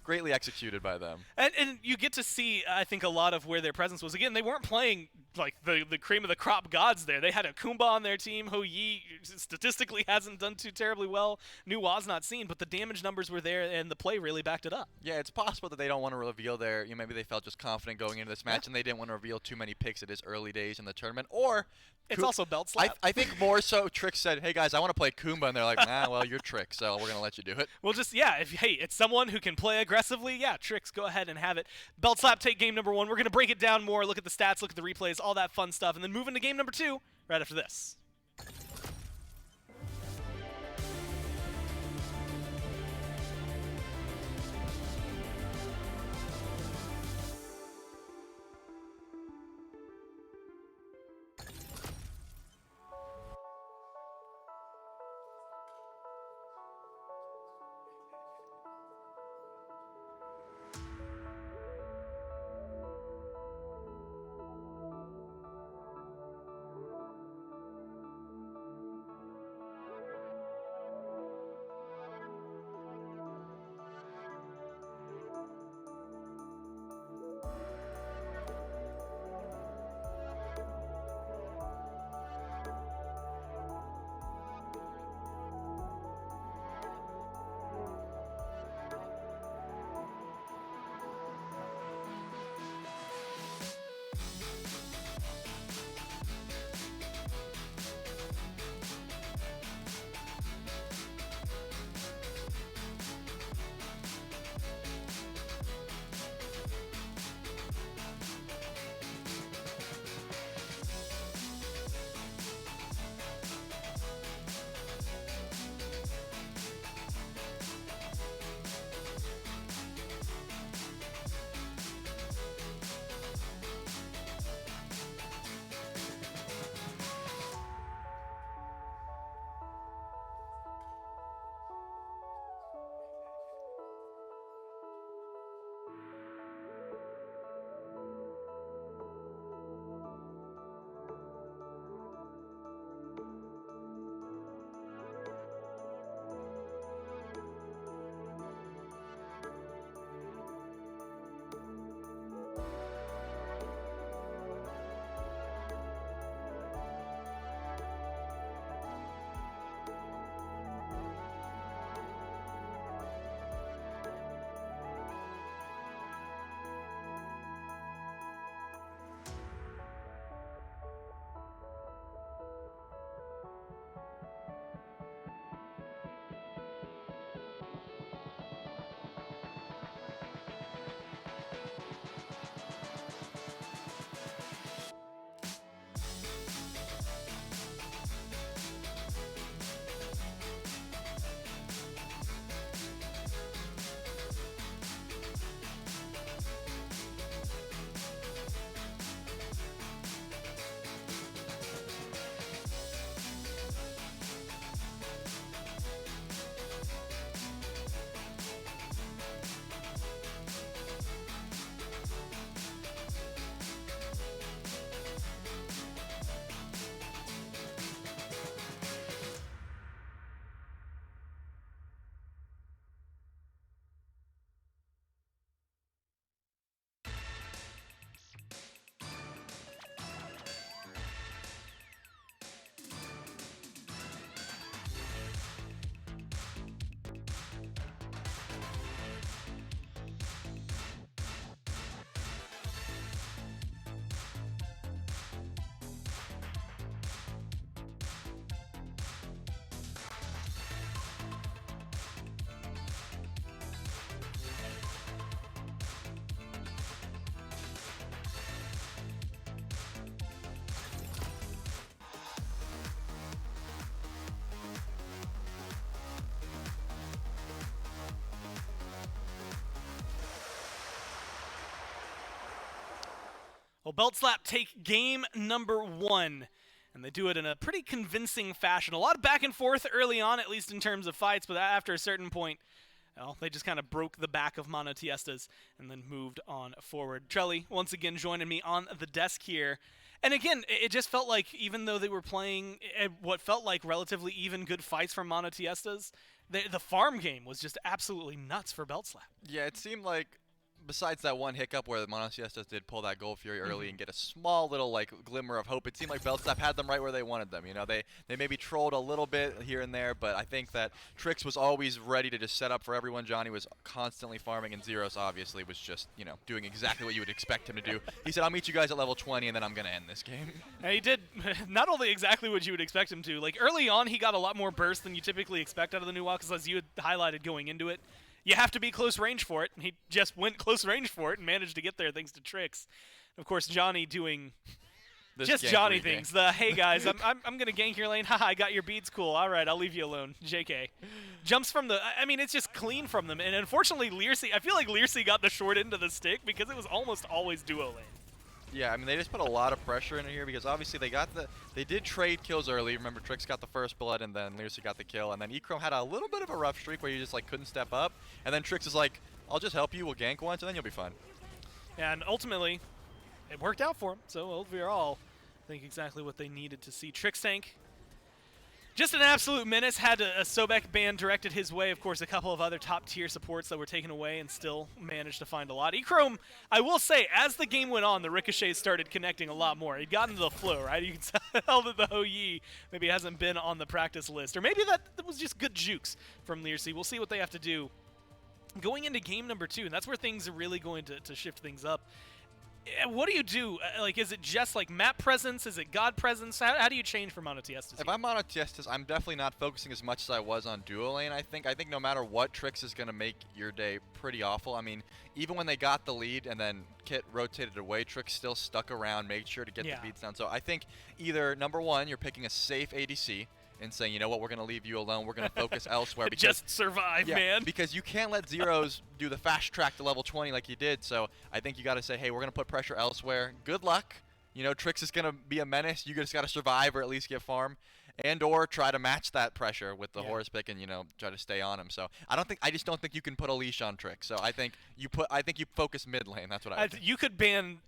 greatly executed by them. And you get to see, I think, a lot of where their presence was. Again, they weren't playing like the cream of the crop gods there. They had a Kumba on their team. Ho Yi statistically hasn't done too terribly well. Nuwa's not seen, but the damage numbers were there, and the play really backed it up. Yeah, it's possible that they don't want to reveal their, maybe they felt just confident going into this match, and they didn't want to reveal too many picks at his early days in the tournament. Or it's also Belt Slap. I think more so Trix said, hey guys, I want to play Kumba, and they're like, nah, well, you're Trix, so we're going to let you do it. Well, just, yeah, hey, it's someone who can play aggressively, yeah, Trix, go ahead and have it. Belt Slap take game number 1. We're going to break it down more, look at the stats, look at the replays, all that fun stuff, and then move into game number 2 right after this. Well, Belt Slap take game number 1, and they do it in a pretty convincing fashion. A lot of back and forth early on, at least in terms of fights, but after a certain point, well, they just kind of broke the back of MONOTEISTAS and then moved on forward. Trelly, once again, joining me on the desk here. And again, it just felt like even though they were playing what felt like relatively even good fights from MONOTEISTAS, the farm game was just absolutely nuts for Belt Slap. Yeah, it seemed like besides that one hiccup where the MONOTEISTAS did pull that Gold Fury early and get a small little like glimmer of hope, it seemed like Belt Slap had them right where they wanted them. You know, they maybe trolled a little bit here and there, but I think that Trix was always ready to just set up for everyone. Johnny was constantly farming, and Zeros obviously was just, you know, doing exactly what you would expect him to do. He said, I'll meet you guys at level 20 and then I'm going to end this game. And he did not only exactly what you would expect him to. Like early on, he got a lot more burst than you typically expect out of the new WoW, because as you had highlighted going into it, you have to be close range for it, and he just went close range for it and managed to get there thanks to Trix. Of course, Johnny doing just Johnny things. The, hey guys, I'm going to gank your lane. Haha, I got your beads, cool. All right, I'll leave you alone. JK. Jumps from the, I mean, it's just clean from them. And unfortunately, Leersey, I feel like Leersey got the short end of the stick because it was almost always duo lane. Yeah, I mean, they just put a lot of pressure in here because obviously they did trade kills early. Remember, Trix got the first blood and then Leersey got the kill. And then Echrome had a little bit of a rough streak where you just like couldn't step up. And then Trix is like, I'll just help you, we'll gank once, and then you'll be fine. And ultimately, it worked out for him. So overall, I think exactly what they needed to see. Trix tank, just an absolute menace. Had a Sobek ban directed his way. Of course, a couple of other top-tier supports that were taken away and still managed to find a lot. Echrome, I will say, as the game went on, the ricochets started connecting a lot more. He'd gotten into the flow, right? You can tell that the Ho-Yi maybe hasn't been on the practice list. Or maybe that was just good jukes from Leersey. We'll see what they have to do going into game number 2, and that's where things are really going to shift things up. What do you do? Like, is it just like map presence? Is it God presence? How do you change for MONOTEISTAS? If I'm MONOTEISTAS, I'm definitely not focusing as much as I was on duo lane. I think no matter what, Trix is going to make your day pretty awful. I mean, even when they got the lead and then Kit rotated away, Trix still stuck around, made sure to get the beats down. So I think either, number one, you're picking a safe ADC and saying, you know what, we're going to leave you alone. We're going to focus elsewhere. Because, just survive, man. Because you can't let Zeros do the fast track to level 20 like you did. So I think you got to say, hey, we're going to put pressure elsewhere. Good luck. You know, Trix is going to be a menace. You just got to survive or at least get farm. And or try to match that pressure with the Horus pick and, you know, try to stay on him. So I just don't think you can put a leash on Trix. So I think you focus mid lane. That's what I think. You could ban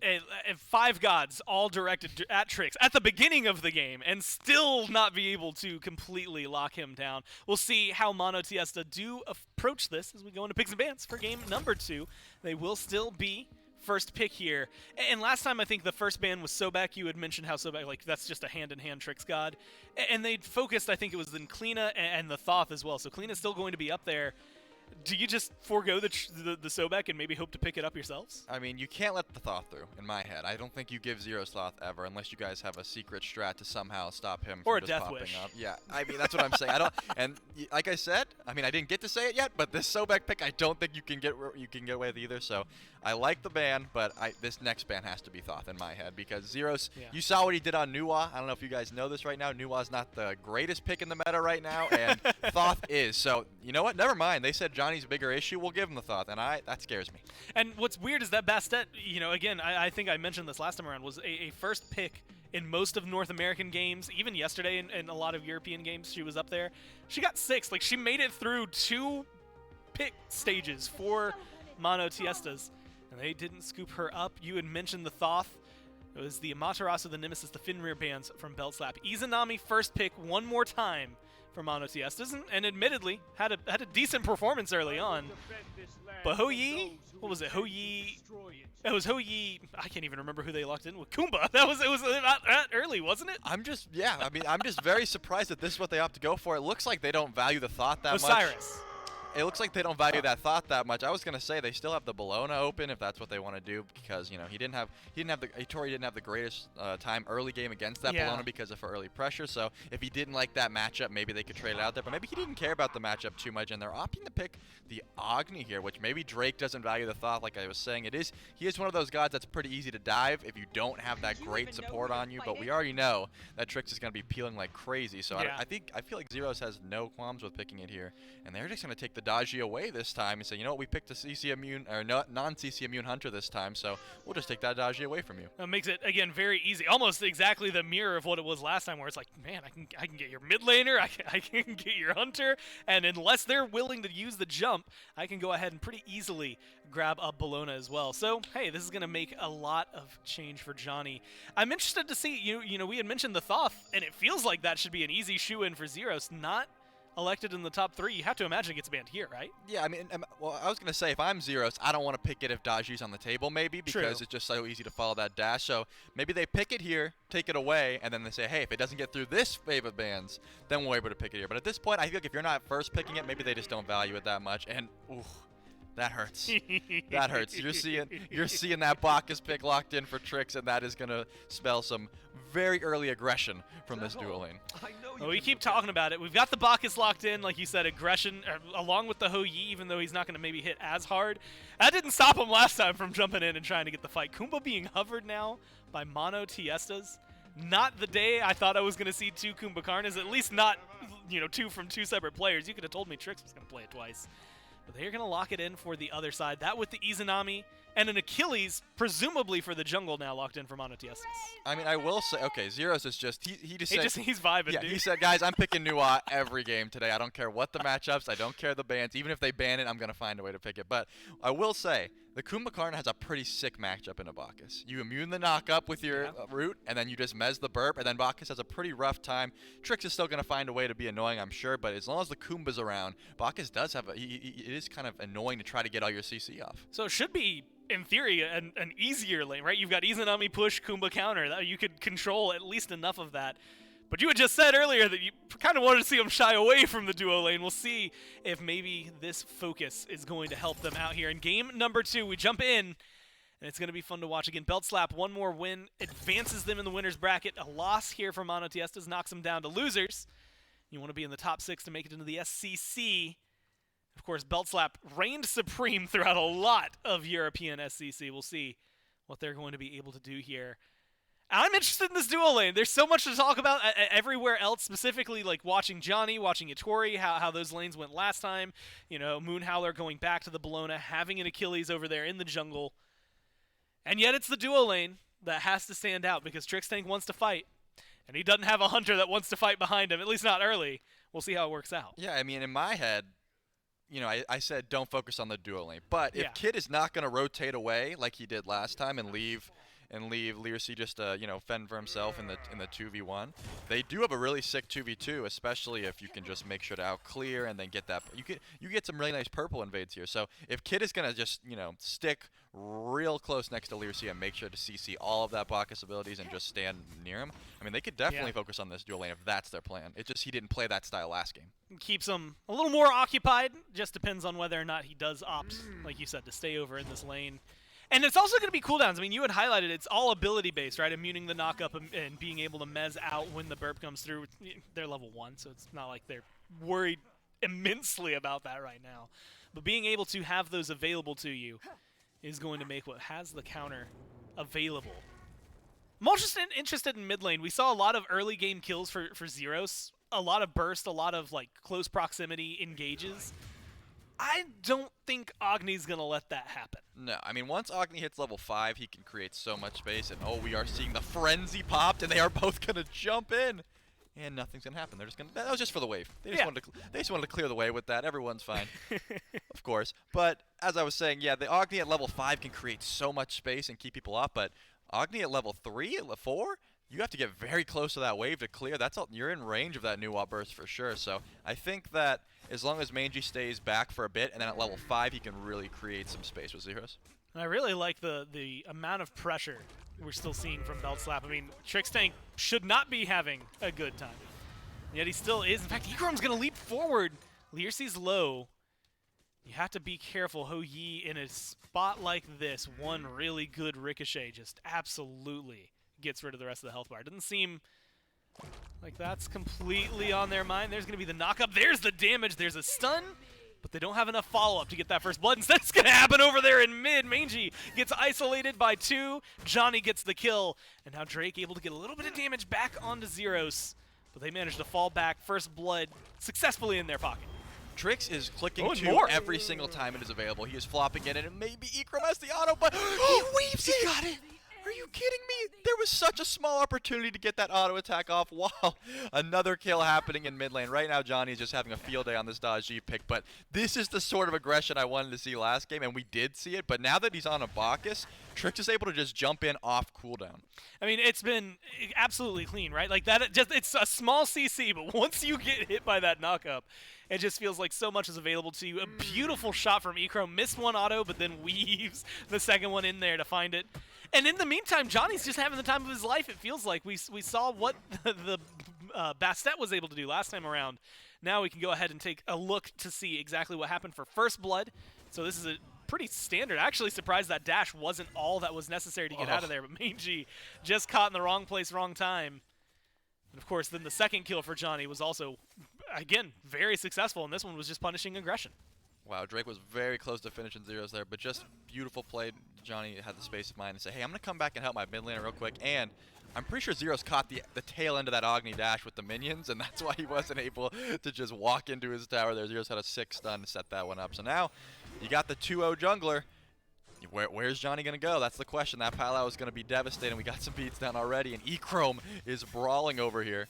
5 gods all directed at Trix at the beginning of the game and still not be able to completely lock him down. We'll see how MONOTEISTAS do approach this as we go into picks and bans for game number 2. They will still be first pick here. And last time, I think the first ban was Sobek. You had mentioned how Sobek, like, that's just a hand-in-hand Trix god. And they focused, I think it was then Kleena and the Thoth as well. So Kleena's still going to be up there. Do you just forego the Sobek and maybe hope to pick it up yourselves? I mean, you can't let the Thoth through, in my head. I don't think you give Zero's Thoth ever, unless you guys have a secret strat to somehow stop him or from just Death popping Wish. up. Yeah, I mean, that's what I'm saying. I don't, and like I said, I mean, I didn't get to say it yet, but this Sobek pick, I don't think you can get away with either. So I like the ban, but this next ban has to be Thoth in my head, because Zeros, you saw what he did on Nuwa. I don't know if you guys know this right now. Nuwa's not the greatest pick in the meta right now, and Thoth is. So you know what? Never mind. They said Johnny's bigger issue. We'll give him the Thoth, and that scares me. And what's weird is that Bastet, you know, again, I think I mentioned this last time around, was a first pick in most of North American games. Even yesterday in a lot of European games, she was up there. She got 6. Like, she made it through 2 pick stages for MONOTEISTAS, and they didn't scoop her up. You had mentioned the Thoth. It was the Amaterasu, the Nemesis, the Fenrir bands from Belt Slap. Izanami first pick one more time for MONOTEISTAS, and admittedly had a decent performance early on. But Ho-Yi, what was it? Ho-Yi. It was Ho-Yi. I can't even remember who they locked in with. Kumba. It was about that early, wasn't it? I'm just very surprised that this is what they opt to go for. It looks like they don't value the Thoth that much. Osiris. It looks like they don't value that Thoth that much. I was gonna say they still have the Bologna open if that's what they want to do, because you know Hitori didn't have the greatest time early game against that Bologna because of her early pressure. So if he didn't like that matchup, maybe they could trade it out there. But maybe he didn't care about the matchup too much, and they're opting to pick the Agni here, which maybe Drake doesn't value the Thoth. Like I was saying, he is one of those gods that's pretty easy to dive if you don't have that great support on you. But we already know that Trix is gonna be peeling like crazy. So I feel like Zeros has no qualms with picking it here, and they're just gonna take the Dodgy away this time and say, you know what, we picked a CC immune or non-CC immune hunter this time, so we'll just take that Dodgy away from you. That makes it, again, very easy. Almost exactly the mirror of what it was last time, where it's like, man, I can get your mid laner, I can get your hunter, and unless they're willing to use the jump, I can go ahead and pretty easily grab up Bologna as well. So, hey, this is going to make a lot of change for Johnny. I'm interested to see, you know, we had mentioned the Thoth, and it feels like that should be an easy shoe-in for Zeros. Not elected in the top 3. You have to imagine it gets banned here, right? Yeah, I mean, well, I was going to say, if I'm Zeros, I don't want to pick it if Dodgy's on the table, maybe, because it's just so easy to follow that dash. So maybe they pick it here, take it away, and then they say, hey, if it doesn't get through this wave of bans, then we're able to pick it here. But at this point, I feel like if you're not first picking it, maybe they just don't value it that much. And, ooh, that hurts. That hurts. You're seeing that Bacchus pick locked in for Tricks, and that is going to spell some very early aggression from this duo lane. Well, we keep talking about it. We've got the Bacchus locked in, like you said, aggression, along with the Ho Yi, even though he's not going to maybe hit as hard. That didn't stop him last time from jumping in and trying to get the fight. Kumba being hovered now by MONOTEISTAS. Not the day I thought I was going to see 2 Kumba Karnas, at least not, you know, 2 from 2 separate players. You could have told me Trix was going to play it twice. But they're going to lock it in for the other side. That with the Izanami and an Achilles, presumably for the jungle now locked in for MONOTEISTAS. I mean, I will say, okay, Zeros is just, he's vibing, yeah, dude. He said, guys, I'm picking Nuwa every game today. I don't care what the matchups. I don't care the bans. Even if they ban it, I'm going to find a way to pick it. But I will say, the Kumba Karna has a pretty sick matchup in a Bacchus. You immune the knock-up with your root, and then you just mez the burp, and then Bacchus has a pretty rough time. Trix is still going to find a way to be annoying, I'm sure, but as long as the Kumba's around, Bacchus does have it is kind of annoying to try to get all your CC off. So it should be, in theory, an easier lane, right? You've got Izanami push, Kumba counter. You could control at least enough of that. But you had just said earlier that you kind of wanted to see them shy away from the duo lane. We'll see if maybe this focus is going to help them out here. In game number 2, we jump in, and it's going to be fun to watch. Again, Belt Slap, one more win, advances them in the winner's bracket. A loss here for MONOTEISTAS knocks them down to losers. You want to be in the top 6 to make it into the SCC. Of course, Belt Slap reigned supreme throughout a lot of European SCC. We'll see what they're going to be able to do here. I'm interested in this duo lane. There's so much to talk about everywhere else, specifically like watching Johnny, watching Itori, how those lanes went last time. You know, Moonhowler going back to the Bologna, having an Achilles over there in the jungle. And yet it's the duo lane that has to stand out because Trixtank wants to fight. And he doesn't have a hunter that wants to fight behind him, at least not early. We'll see how it works out. Yeah, I mean, in my head, you know, I said don't focus on the duo lane. But if Kid is not going to rotate away like he did last time and leave Learcy just you know, fend for himself in the 2v1. They do have a really sick 2v2, especially if you can just make sure to out clear and then get that. You get some really nice purple invades here. So if Kid is gonna just, you know, stick real close next to Learcy and make sure to CC all of that Bacchus abilities and just stand near him, I mean, they could definitely focus on this dual lane if that's their plan. It's just he didn't play that style last game. Keeps him a little more occupied. Just depends on whether or not he does opt, like you said, to stay over in this lane. And it's also going to be cooldowns. I mean, you had highlighted it's all ability-based, right? Immuning the knock-up and being able to mez out when the burp comes through. They're level 1, so it's not like they're worried immensely about that right now. But being able to have those available to you is going to make what has the counter available. I'm also interested in mid lane. We saw a lot of early game kills for Zeros. A lot of burst, a lot of like close proximity engages. I don't think Agni's going to let that happen. No, I mean, once Agni hits level 5, he can create so much space, and oh, we are seeing the frenzy popped, and they are both going to jump in, and nothing's going to happen. They're just going to, that was just for the wave. They just wanted to clear the way with that. Everyone's fine, of course. But as I was saying, yeah, the Agni at level 5 can create so much space and keep people off, but Agni at level 3, at level 4, you have to get very close to that wave to clear. That's all, you're in range of that Nuwa burst for sure. So I think that as long as Mangy stays back for a bit, and then at level 5, he can really create some space with Zeros. And I really like the amount of pressure we're still seeing from Belt Slap. I mean, Trixtank should not be having a good time. Yet he still is. In fact, Egrom's going to leap forward. Learcy's low. You have to be careful. Ho Yi in a spot like this, one really good ricochet just absolutely gets rid of the rest of the health bar. Doesn't seem like that's completely on their mind. There's going to be the knock-up. There's the damage. There's a stun, but they don't have enough follow-up to get that first blood. Instead, it's going to happen over there in mid. Mangy gets isolated by 2. Johnny gets the kill. And now Drake able to get a little bit of damage back onto Zeros, but they managed to fall back. First blood successfully in their pocket. Trix is clicking and 2 more. every single time it is available. He is flopping it, and maybe Ikram has the auto, but he weaves it! He got it! Are you kidding me? There was such a small opportunity to get that auto attack off. Wow, another kill happening in mid lane. Right now, Johnny is just having a field day on this dodge G pick, but this is the sort of aggression I wanted to see last game, and we did see it, but now that he's on a Bacchus, Trix is able to just jump in off cooldown. I mean, it's been absolutely clean, right? Like that, it's a small CC, but once you get hit by that knockup, it just feels like so much is available to you. A beautiful shot from Ikram. Missed one auto, but then weaves the second one in there to find it. And in the meantime, Johnny's just having the time of his life, it feels like. We saw what the Bastet was able to do last time around. Now we can go ahead and take a look to see exactly what happened for First Blood. So this is a pretty standard. Actually surprised that dash wasn't all that was necessary to get out of there, but Mangy just caught in the wrong place, wrong time. And of course, then the second kill for Johnny was also, again, very successful, and this one was just punishing aggression. Wow, Drake was very close to finishing zeros there, but just beautiful play. Johnny had the space of mind to say, hey, I'm going to come back and help my mid laner real quick, and I'm pretty sure Zeros caught the tail end of that Agni dash with the minions, and that's why he wasn't able to just walk into his tower there. Zeros had a 6 stun to set that one up. So now you got the 2-0 jungler. Where's Johnny going to go? That's the question. That Palau is going to be devastating. We got some beats down already, and Echrome is brawling over here.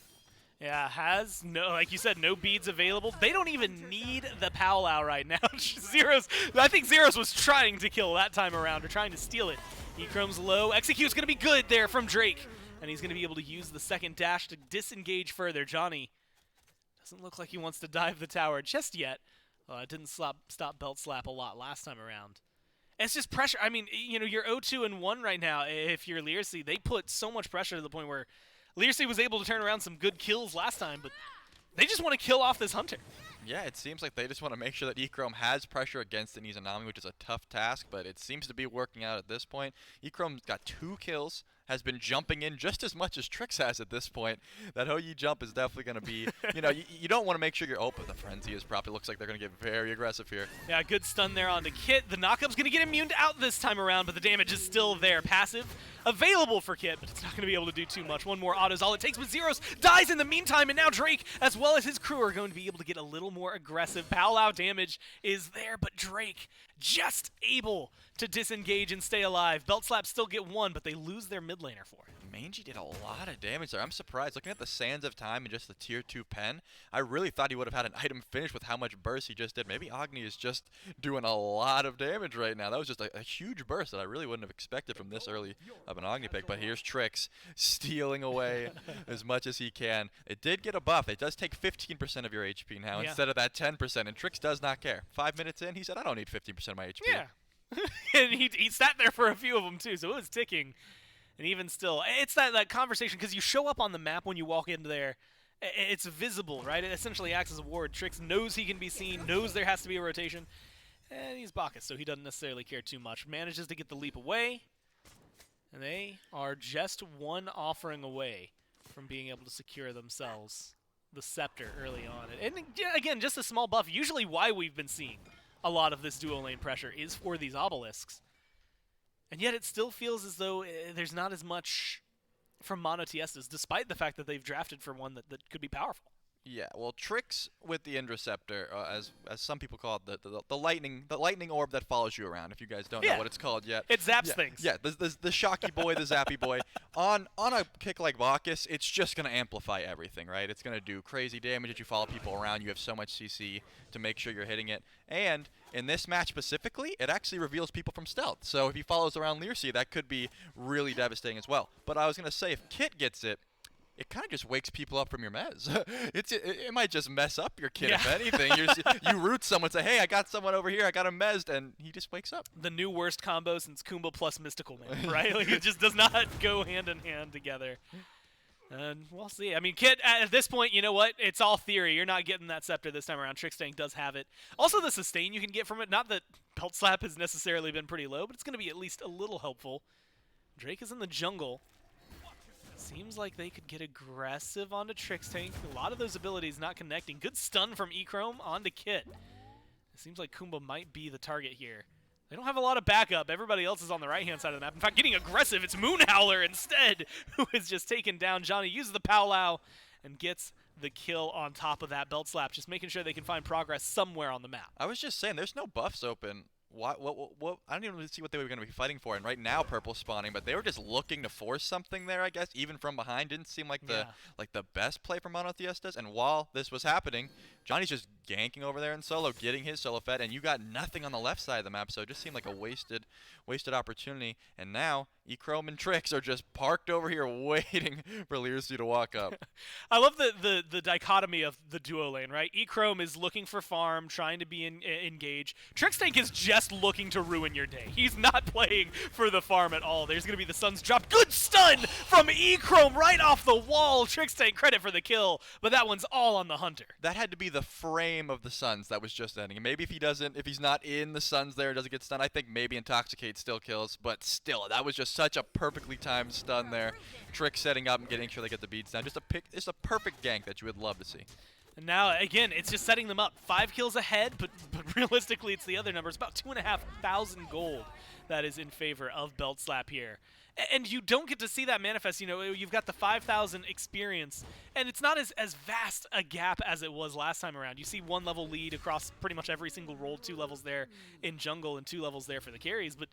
Yeah, has no, like you said, no beads available. They don't even need the Palau right now. I think Zeros was trying to kill that time around, or trying to steal it. Echrome's low. Execute's going to be good there from Drake. And he's going to be able to use the second dash to disengage further. Johnny doesn't look like he wants to dive the tower just yet. It didn't stop Belt Slap a lot last time around. It's just pressure. I mean, you know, you're 0-2-1 right now. If you're Leersey, they put so much pressure to the point where Leersey was able to turn around some good kills last time, but they just want to kill off this Hunter. Yeah, it seems like they just want to make sure that Echrome has pressure against an Izanami, which is a tough task, but it seems to be working out at this point. Echrome's got 2 kills, has been jumping in just as much as Trix has at this point. That Hou-Yi jump is definitely going to be, you know, you don't want to make sure you're, oh, but the Frenzy is probably, looks like they're going to get very aggressive here. Yeah, good stun there onto Kit. The knockup's going to get immuned out this time around, but the damage is still there. Passive available for Kit, but it's not going to be able to do too much. One more auto is all it takes, but Zeros dies in the meantime, and now Drake, as well as his crew, are going to be able to get a little more aggressive. Palau damage is there, but Drake just able to disengage and stay alive. Belt Slap still get 1, but they lose their mid laner for it. Mangy did a lot of damage there. I'm surprised. Looking at the Sands of Time and just the tier 2 pen, I really thought he would have had an item finish with how much burst he just did. Maybe Agni is just doing a lot of damage right now. That was just a huge burst that I really wouldn't have expected from this early of an Agni pick. But here's Trix stealing away as much as he can. It did get a buff. It does take 15% of your HP now instead of that 10%. And Trix does not care. 5 minutes in, he said, I don't need 15% of my HP. Yeah. And he sat there for a few of them too, so it was ticking. And even still, it's that conversation, because you show up on the map when you walk into there. It's visible, right? It essentially acts as a ward. Trix knows he can be seen, knows there has to be a rotation. And he's Bacchus, so he doesn't necessarily care too much. Manages to get the leap away. And they are just 1 offering away from being able to secure themselves the scepter early on. And again, just a small buff. Usually why we've been seeing a lot of this duo lane pressure is for these obelisks. And yet it still feels as though there's not as much from MONOTEISTAS, despite the fact that they've drafted for one that could be powerful. Yeah, well, Trix with the Indra Scepter, as some people call it, the lightning orb that follows you around. If you guys don't know what it's called yet, it zaps things. Yeah, the shocky boy, the zappy boy. On a kick like Bacchus, it's just gonna amplify everything, right? It's gonna do crazy damage if you follow people around. You have so much CC to make sure you're hitting it. And in this match specifically, it actually reveals people from stealth. So if he follows around Leersey, that could be really devastating as well. But I was gonna say, if Kit gets it, it kind of just wakes people up from your mez. It might just mess up your kid, if anything. You root someone, say, hey, I got someone over here, I got him mezzed, and he just wakes up. The new worst combo since Kumba plus Mystical Man, right? Like, it just does not go hand in hand together. And we'll see. I mean, Kit, at this point, you know what? It's all theory. You're not getting that scepter this time around. Trickstang does have it. Also, the sustain you can get from it, not that Belt Slap has necessarily been pretty low, but it's going to be at least a little helpful. Drake is in the jungle. Seems like they could get aggressive onto Trickstang. A lot of those abilities not connecting. Good stun from Echrome onto Kit. It seems like Kumba might be the target here. They don't have a lot of backup. Everybody else is on the right-hand side of the map. In fact, getting aggressive, it's Moonhowler instead, who is just taken down. Johnny uses the Palau and gets the kill on top of that. Belt Slap just making sure they can find progress somewhere on the map. I was just saying, there's no buffs open. What, I don't even see what they were going to be fighting for. And right now, purple spawning, but they were just looking to force something there, I guess, even from behind. Didn't seem like the best play for MONOTEISTAS. And while this was happening, Johnny's just ganking over there in solo, getting his solo fed, and you got nothing on the left side of the map, so it just seemed like a wasted opportunity. And now, eChrome and Trix are just parked over here waiting for Learsy to walk up. I love the dichotomy of the duo lane, right? eChrome is looking for farm, trying to be engaged. Trixtank is just looking to ruin your day. He's not playing for the farm at all. There's going to be the Sun's drop. Good stun from eChrome right off the wall. Trixtank credit for the kill, but that one's all on the Hunter. That had to be the frame of the Suns that was just ending. And maybe if he's not in the Suns there and doesn't get stunned, I think maybe Intoxicate still kills, but still, that was just such a perfectly timed stun there. Trix setting up and getting sure they get the beats down. Just a perfect gank that you would love to see. And now, again, it's just setting them up. 5 kills ahead, but realistically, it's the other number. It's about 2,500 gold that is in favor of Belt Slap here. And you don't get to see that manifest. You know, you've got the 5,000 experience, and it's not as vast a gap as it was last time around. You see 1 level lead across pretty much every single role, 2 levels there in jungle and 2 levels there for the carries, but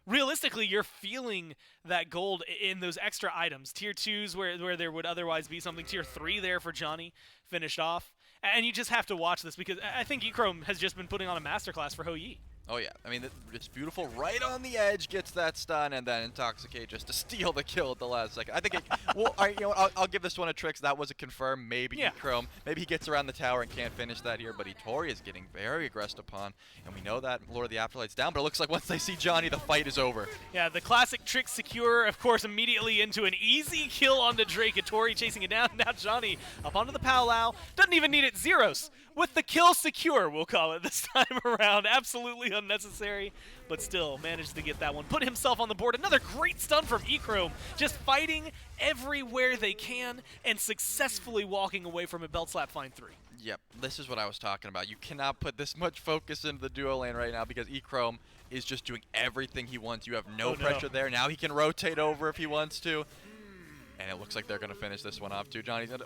realistically, you're feeling that gold in those extra items. Tier 2s where there would otherwise be something. Tier 3 there for Johnny, finished off. And you just have to watch this because I think eChrome has just been putting on a masterclass for Hou-Yi. Oh yeah, I mean, it's beautiful. Right on the edge, gets that stun, and then Intoxicate just to steal the kill at the last second. I think well, all right, you know what, I'll give this one a Trix. That was a confirm. Maybe eChrome. Maybe he gets around the tower and can't finish that here, but Hitori is getting very aggressed upon, and we know that Lord of the Afterlight's down, but it looks like once they see Johnny, the fight is over. Yeah, the classic Trix secure, of course, immediately into an easy kill onto Drake. Hitori chasing it down. Now Johnny up onto the Powwow. Doesn't even need it. Zeros with the kill secure, we'll call it this time around. Absolutely unnecessary, but still managed to get that one. Put himself on the board. Another great stun from eChrome. Just fighting everywhere they can and successfully walking away from a Belt Slap find 3. Yep, this is what I was talking about. You cannot put this much focus into the duo lane right now because eChrome is just doing everything he wants. You have no pressure there. Now he can rotate over if he wants to. And it looks like they're going to finish this one off too. Johnny's gonna,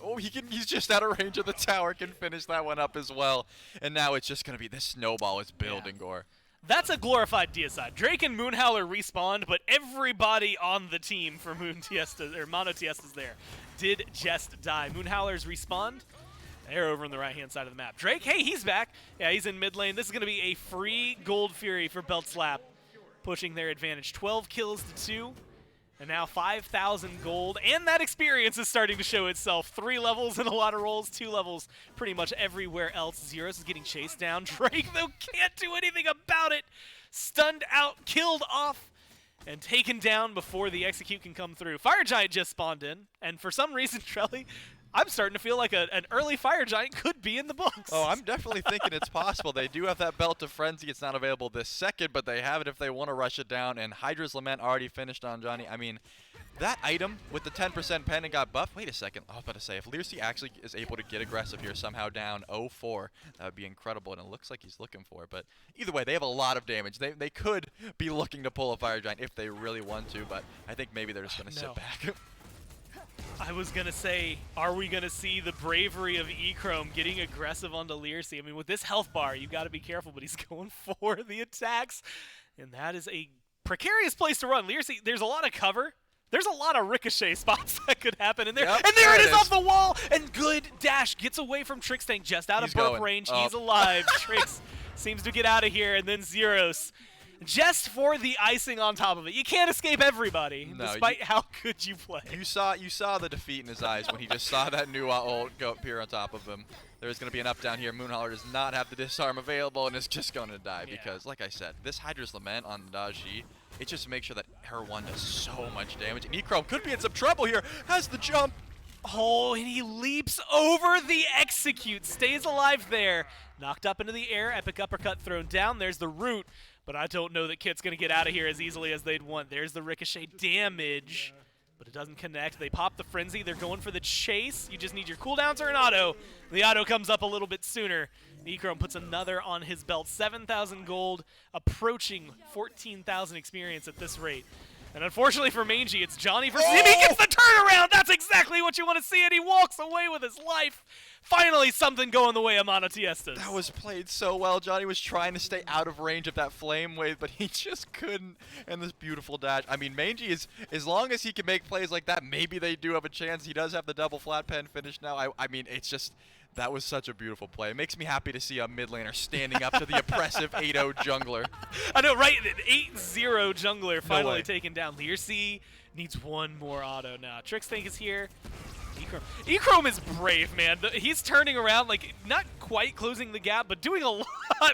he's just out of range of the tower, can finish that one up as well. And now it's just going to be, this snowball is building, Gore. That's a glorified deicide. Drake and Moonhowler respawned, but everybody on the team for MONOTEISTAS there did just die. Moonhowlers respawned. They're over on the right-hand side of the map. Drake, hey, he's back. Yeah, he's in mid lane. This is going to be a free Gold Fury for Belt Slap, pushing their advantage. 12 kills to 2. And now 5,000 gold, and that experience is starting to show itself. 3 levels in a lot of roles, 2 levels pretty much everywhere else. Zeros is getting chased down. Drake, though, can't do anything about it. Stunned out, killed off, and taken down before the execute can come through. Fire Giant just spawned in, and for some reason, Trelly, I'm starting to feel like an early Fire Giant could be in the books. Oh, I'm definitely thinking it's possible. They do have that Belt of Frenzy. It's not available this second, but they have it if they want to rush it down. And hi-rez Lament already finished on Johnny. I mean, that item with the 10% pendant got buffed. Wait a second. I was about to say, if Learsy actually is able to get aggressive here, somehow down 0-4, that would be incredible. And it looks like he's looking for it. But either way, they have a lot of damage. They could be looking to pull a Fire Giant if they really want to, but I think maybe they're just going to sit back. I was going to say, are we going to see the bravery of eChrome getting aggressive onto Learsy? I mean, with this health bar, you've got to be careful, but he's going for the attacks, and that is a precarious place to run. Learsy, there's a lot of cover. There's a lot of ricochet spots that could happen in there. Yep, and there it is off the wall, and good dash gets away from Trixtank just out of burp range. He's alive. Trix seems to get out of here, and then Zeros. Just for the icing on top of it. You can't escape everybody, despite how good you play. You saw the defeat in his eyes when he just saw that new ult go appear on top of him. There's going to be an up down here. Moonhowler does not have the disarm available and is just going to die because, like I said, this hi-rez Lament on Daji, it just makes sure that her one does so much damage. And eChrome could be in some trouble here. Has the jump. Oh, and he leaps over the execute. Stays alive there. Knocked up into the air. Epic uppercut thrown down. There's the root. But I don't know that Kit's going to get out of here as easily as they'd want. There's the ricochet damage, but it doesn't connect. They pop the frenzy. They're going for the chase. You just need your cooldowns or an auto. The auto comes up a little bit sooner. eChrome puts another on his belt. 7,000 gold, approaching 14,000 experience at this rate. And unfortunately for Mangy, it's Johnny versus him. He gets the turnaround. That's exactly what what you want to see, and he walks away with his life. Finally, something going the way of MONOTEISTAS. That was played so well. Johnny was trying to stay out of range of that flame wave, but he just couldn't. And this beautiful dash. I mean, Mangy is, as long as he can make plays like that, maybe they do have a chance. He does have the double flat pen finish now. I mean, it's just, that was such a beautiful play. It makes me happy to see a mid laner standing up to the oppressive 8-0 jungler. I know, right? An 8-0 jungler finally taken down. Leersey needs one more auto now. Trixtank is here. Echrome is brave, man. He's turning around, like, not quite closing the gap, but doing a lot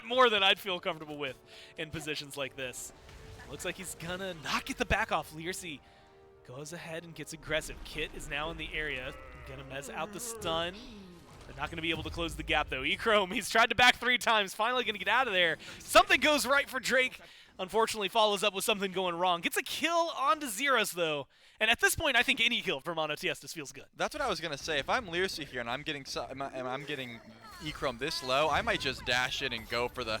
more than I'd feel comfortable with in positions like this. Looks like he's gonna not get the back off. Leersey goes ahead and gets aggressive. Kit is now in the area. Gonna mess out the stun. They're not gonna be able to close the gap, though. Echrome, he's tried to back 3 times, finally gonna get out of there. Something goes right for Drake. Unfortunately, follows up with something going wrong. Gets a kill onto Zeros, though. And at this point, I think any kill for MONOTEISTAS feels good. That's what I was gonna say. If I'm Leersey here and I'm getting Echrome this low, I might just dash in and go for the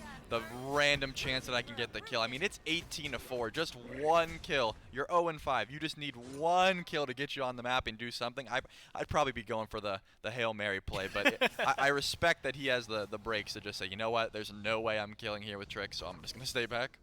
random chance that I can get the kill. I mean, it's 18-4, just 1 kill. You're 0-5. You just need 1 kill to get you on the map and do something. I'd probably be going for the Hail Mary play, but I respect that he has the breaks to just say, you know what, there's no way I'm killing here with Trick, so I'm just gonna stay back.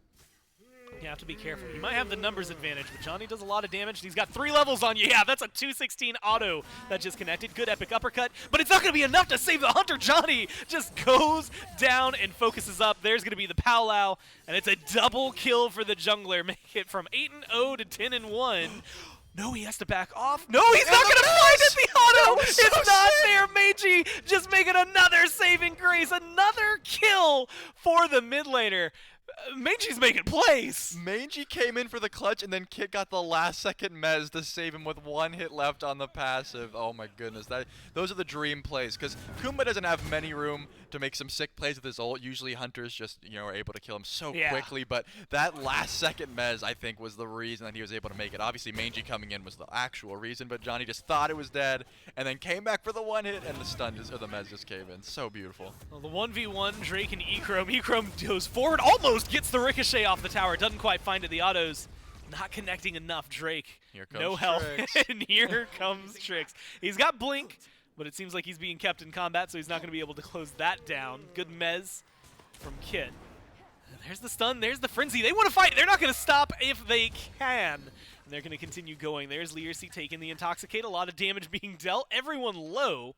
You have to be careful. You might have the numbers advantage, but Johnny does a lot of damage. He's got 3 levels on you. Yeah, that's a 216 auto that just connected. Good epic uppercut, but it's not going to be enough to save the Hunter. Johnny just goes down and focuses up. There's going to be the powwow, and it's a double kill for the jungler. Make it from 8-0 to 10-1. No, he has to back off. No, he's not going to find it. The auto is not there. Meiji just making another saving grace. Another kill for the mid laner. Mangy's making plays. Mangy came in for the clutch, and then Kit got the last-second mez to save him with 1 hit left on the passive. Oh my goodness, those are the dream plays. Because Kumba doesn't have many room to make some sick plays with his ult. Usually Hunters just are able to kill him so quickly. But that last-second mez, I think, was the reason that he was able to make it. Obviously, Mangy coming in was the actual reason, but Johnny just thought it was dead, and then came back for the 1 hit, and the stun or the mez just came in. So beautiful. Well, the 1v1, Drake and Echrome. Echrome goes forward, almost gets the ricochet off the tower, doesn't quite find it. The autos not connecting enough. Drake, here comes no help, and here comes Trix. He's got Blink, but it seems like he's being kept in combat, so he's not going to be able to close that down. Good mez from Kit. There's the stun, there's the frenzy. They want to fight. They're not going to stop if they can. And they're going to continue going. There's Leersey taking the Intoxicate. A lot of damage being dealt. Everyone low.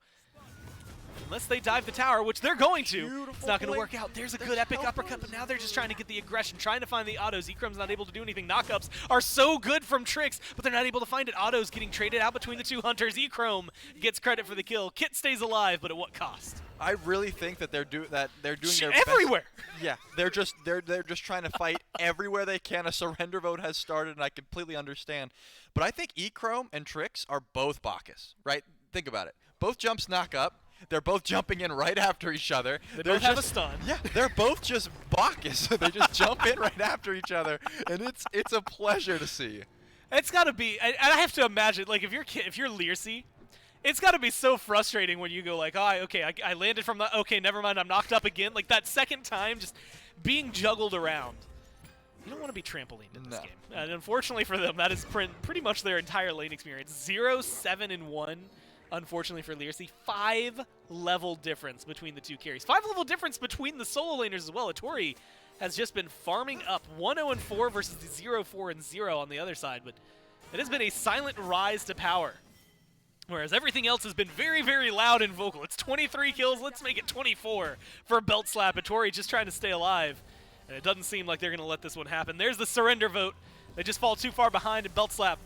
Unless they dive the tower, which they're going to. Beautiful it's not going to work out. There's a good epic uppercut, but now they're just trying to get the aggression, trying to find the autos. Echrome's not able to do anything. Knockups are so good from Trix, but they're not able to find it. Autos getting traded out between the 2 Hunters. Echrome gets credit for the kill. Kit stays alive, but at what cost? I really think that they're doing their everywhere. Best. Yeah, they're just trying to fight everywhere they can. A surrender vote has started, and I completely understand. But I think Echrome and Trix are both Bacchus, right? Think about it. Both jumps knock up. They're both jumping in right after each other. They both have a stun. Yeah, they're both just Bacchus. They just jump in right after each other, and it's a pleasure to see. It's got to be, and I have to imagine, like if you're Leersey, it's got to be so frustrating when you go like, oh, okay, I landed from the, okay, never mind, I'm knocked up again. Like that second time, just being juggled around. You don't want to be trampolined in this game. And unfortunately for them, that is pretty much their entire lane experience. 0-7-1. Unfortunately for Leersey, 5-level difference between the 2 carries. 5-level difference between the solo laners as well. Atori has just been farming up 1-0-4 versus the 0-4-0 on the other side, but it has been a silent rise to power. Whereas everything else has been very, very loud and vocal. It's 23 kills, let's make it 24 for Belt Slap. Atori just trying to stay alive, and it doesn't seem like they're going to let this one happen. There's the surrender vote. They just fall too far behind, and Belt Slap,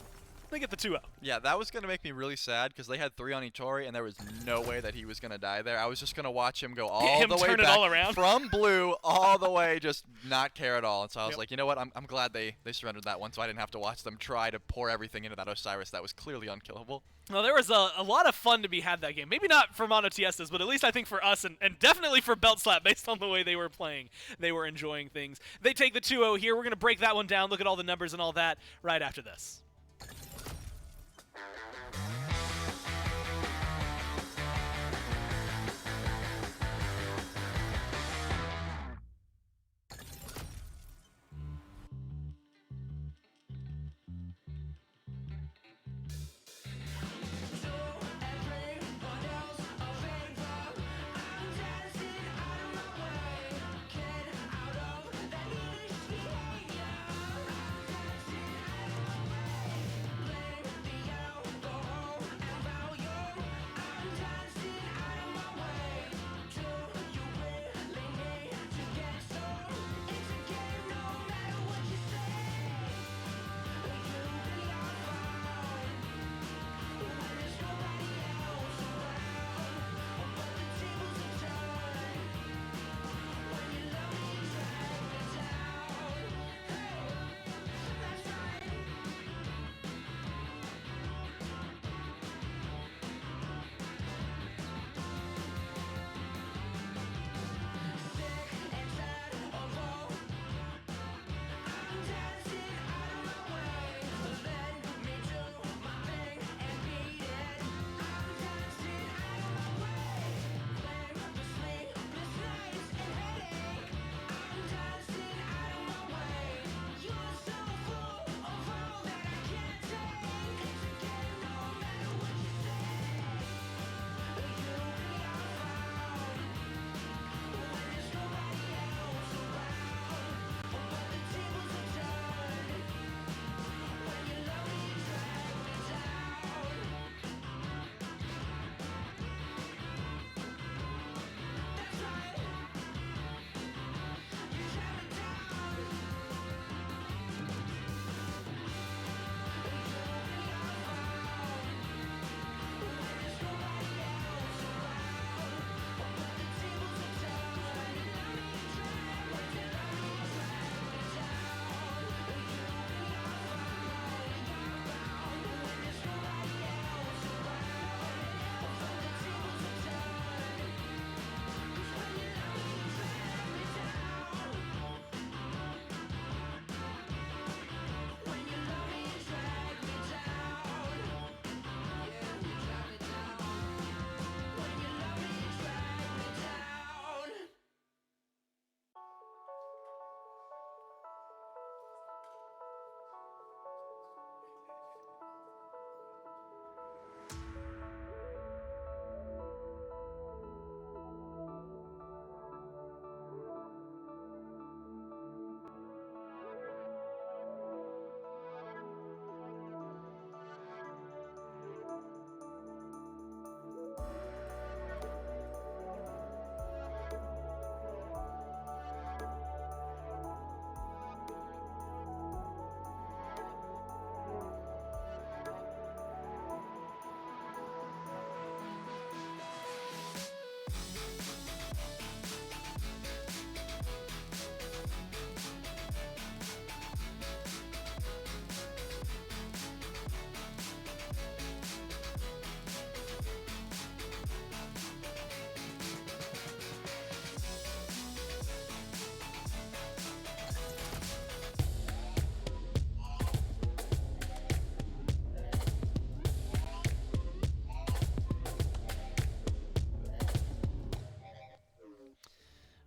they get the 2-0. Yeah, that was going to make me really sad because they had 3 on Itori, and there was no way that he was going to die there. I was just going to watch him go all the way back from blue all the way, just not care at all. And so I was like, you know what, I'm glad they surrendered that one so I didn't have to watch them try to pour everything into that Osiris that was clearly unkillable. Well, there was a lot of fun to be had that game. Maybe not for MONOTEISTAS, but at least I think for us and definitely for Belt Slap based on the way they were playing. They were enjoying things. They take the 2-0 here. We're going to break that one down, look at all the numbers and all that right after this.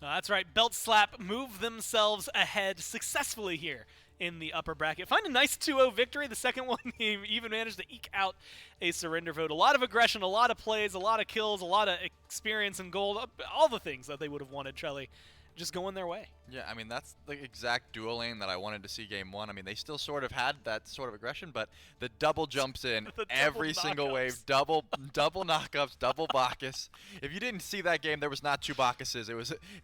That's right. Belt Slap move themselves ahead successfully here in the upper bracket. Find a nice 2-0 victory. The second one, he even managed to eke out a surrender vote. A lot of aggression, a lot of plays, a lot of kills, a lot of experience and gold. All the things that they would have wanted, Trelly, just going their way. Yeah, I mean, that's the exact duo lane that I wanted to see game one. I mean, they still sort of had that sort of aggression, but the double jumps in every single wave, double knockups, double Bacchus. If you didn't see that game, there was not two Bacchuses. It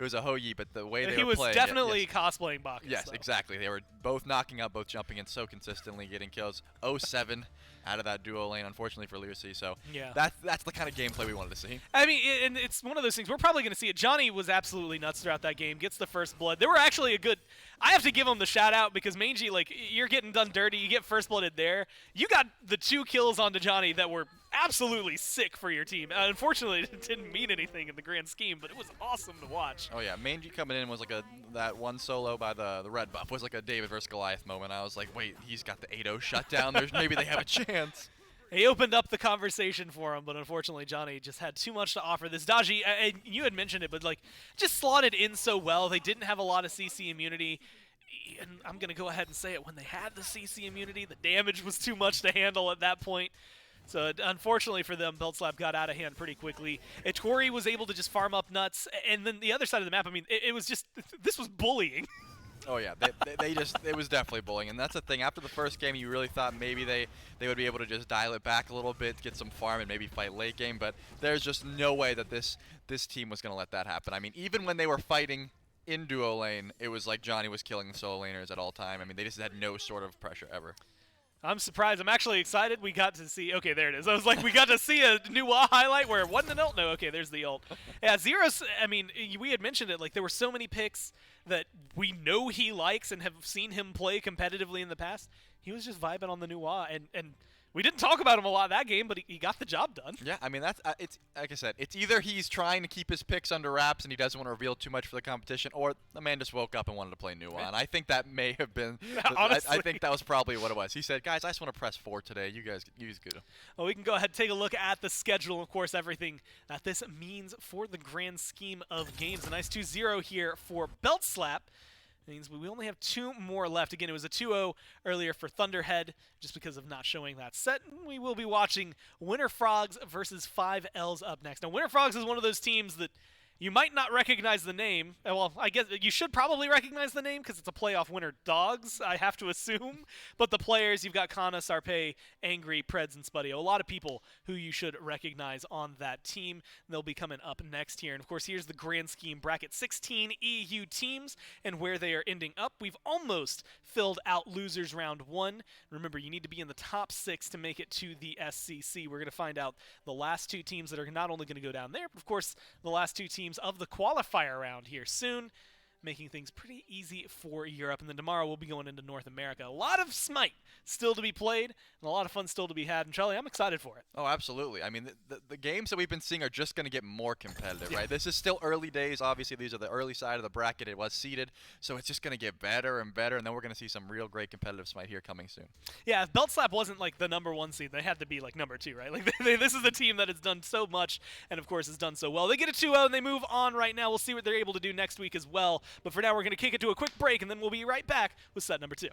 was a Hoyi, but the way they were playing. He was definitely cosplaying Bacchus. Yes, though. exactly. They were both knocking up, both jumping in so consistently, getting kills. 0-7 out of that duo lane, unfortunately for Lucy. So yeah, that's the kind of gameplay we wanted to see. I mean, and it's one of those things we're probably going to see it. Johnny was absolutely nuts throughout that game. Gets the first blood. There were actually a good. I have to give him the shout out because Mangy, like, you're getting done dirty. You get first blooded there. You got the 2 kills onto Johnny that were absolutely sick for your team. Unfortunately, it didn't mean anything in the grand scheme, but it was awesome to watch. Oh yeah, Mangy coming in was like that one solo by the red buff was like a David versus Goliath moment. I was like, wait, he's got the 8-0 shutdown. Maybe they have a chance. He opened up the conversation for him, but unfortunately Johnny just had too much to offer. This Dodgy, and you had mentioned it, but like just slotted in so well. They didn't have a lot of CC immunity. And I'm going to go ahead and say it. When they had the CC immunity, the damage was too much to handle at that point. So unfortunately for them, Belt Slap got out of hand pretty quickly. Tori was able to just farm up nuts. And then the other side of the map, I mean, it was just, this was bullying. Oh yeah, it was definitely bullying, and that's the thing. After the first game, you really thought maybe they would be able to just dial it back a little bit, get some farm, and maybe fight late game. But there's just no way that this team was going to let that happen. I mean, even when they were fighting in duo lane, it was like Johnny was killing the solo laners at all time. I mean, they just had no sort of pressure ever. I'm surprised. I'm actually excited. We got to see. Okay, there it is. I was like, we got to see a new highlight where it wasn't an ult. No, okay, there's the ult. Yeah, Zeros. I mean, we had mentioned it. Like, there were so many picks that we know he likes and have seen him play competitively in the past. He was just vibing on the new and we didn't talk about him a lot that game, but he got the job done. Yeah, I mean, that's it's like I said, it's either he's trying to keep his picks under wraps and he doesn't want to reveal too much for the competition, or the man just woke up and wanted to play Nuwa. And I think that may have been, I think that was probably what it was. He said, guys, I just want to press 4 today. You guys go. Well, we can go ahead and take a look at the schedule, of course, everything that this means for the grand scheme of games. A nice 2-0 here for Belt Slap. Means we only have 2 more left. Again, it was a 2-0 earlier for Thunderhead just because of not showing that set. We will be watching Winter Frogs versus 5Ls up next. Now, Winter Frogs is one of those teams that you might not recognize the name. Well, I guess you should probably recognize the name because it's a playoff Winter Dogs, I have to assume. But the players, you've got Kana, Sarpei, Angry, Preds, and Spudio. A lot of people who you should recognize on that team. They'll be coming up next here. And, of course, here's the grand scheme bracket. 16 EU teams and where they are ending up. We've almost filled out losers round 1. Remember, you need to be in the top 6 to make it to the SCC. We're going to find out the last 2 teams that are not only going to go down there, but, of course, the last 2 teams of the qualifier round here soon, making things pretty easy for Europe. And then tomorrow we'll be going into North America. A lot of Smite still to be played and a lot of fun still to be had. And Charlie, I'm excited for it. Oh, absolutely. I mean, the games that we've been seeing are just going to get more competitive, right? This is still early days. Obviously, these are the early side of the bracket. It was seeded, so it's just going to get better and better. And then we're going to see some real great competitive Smite here coming soon. Yeah, if Belt Slap wasn't like the #1 seed, they had to be like #2, right? Like this is a team that has done so much and, of course, has done so well. They get a 2-0 and they move on right now. We'll see what they're able to do next week as well. But for now, we're going to kick it to a quick break, and then we'll be right back with set number 2.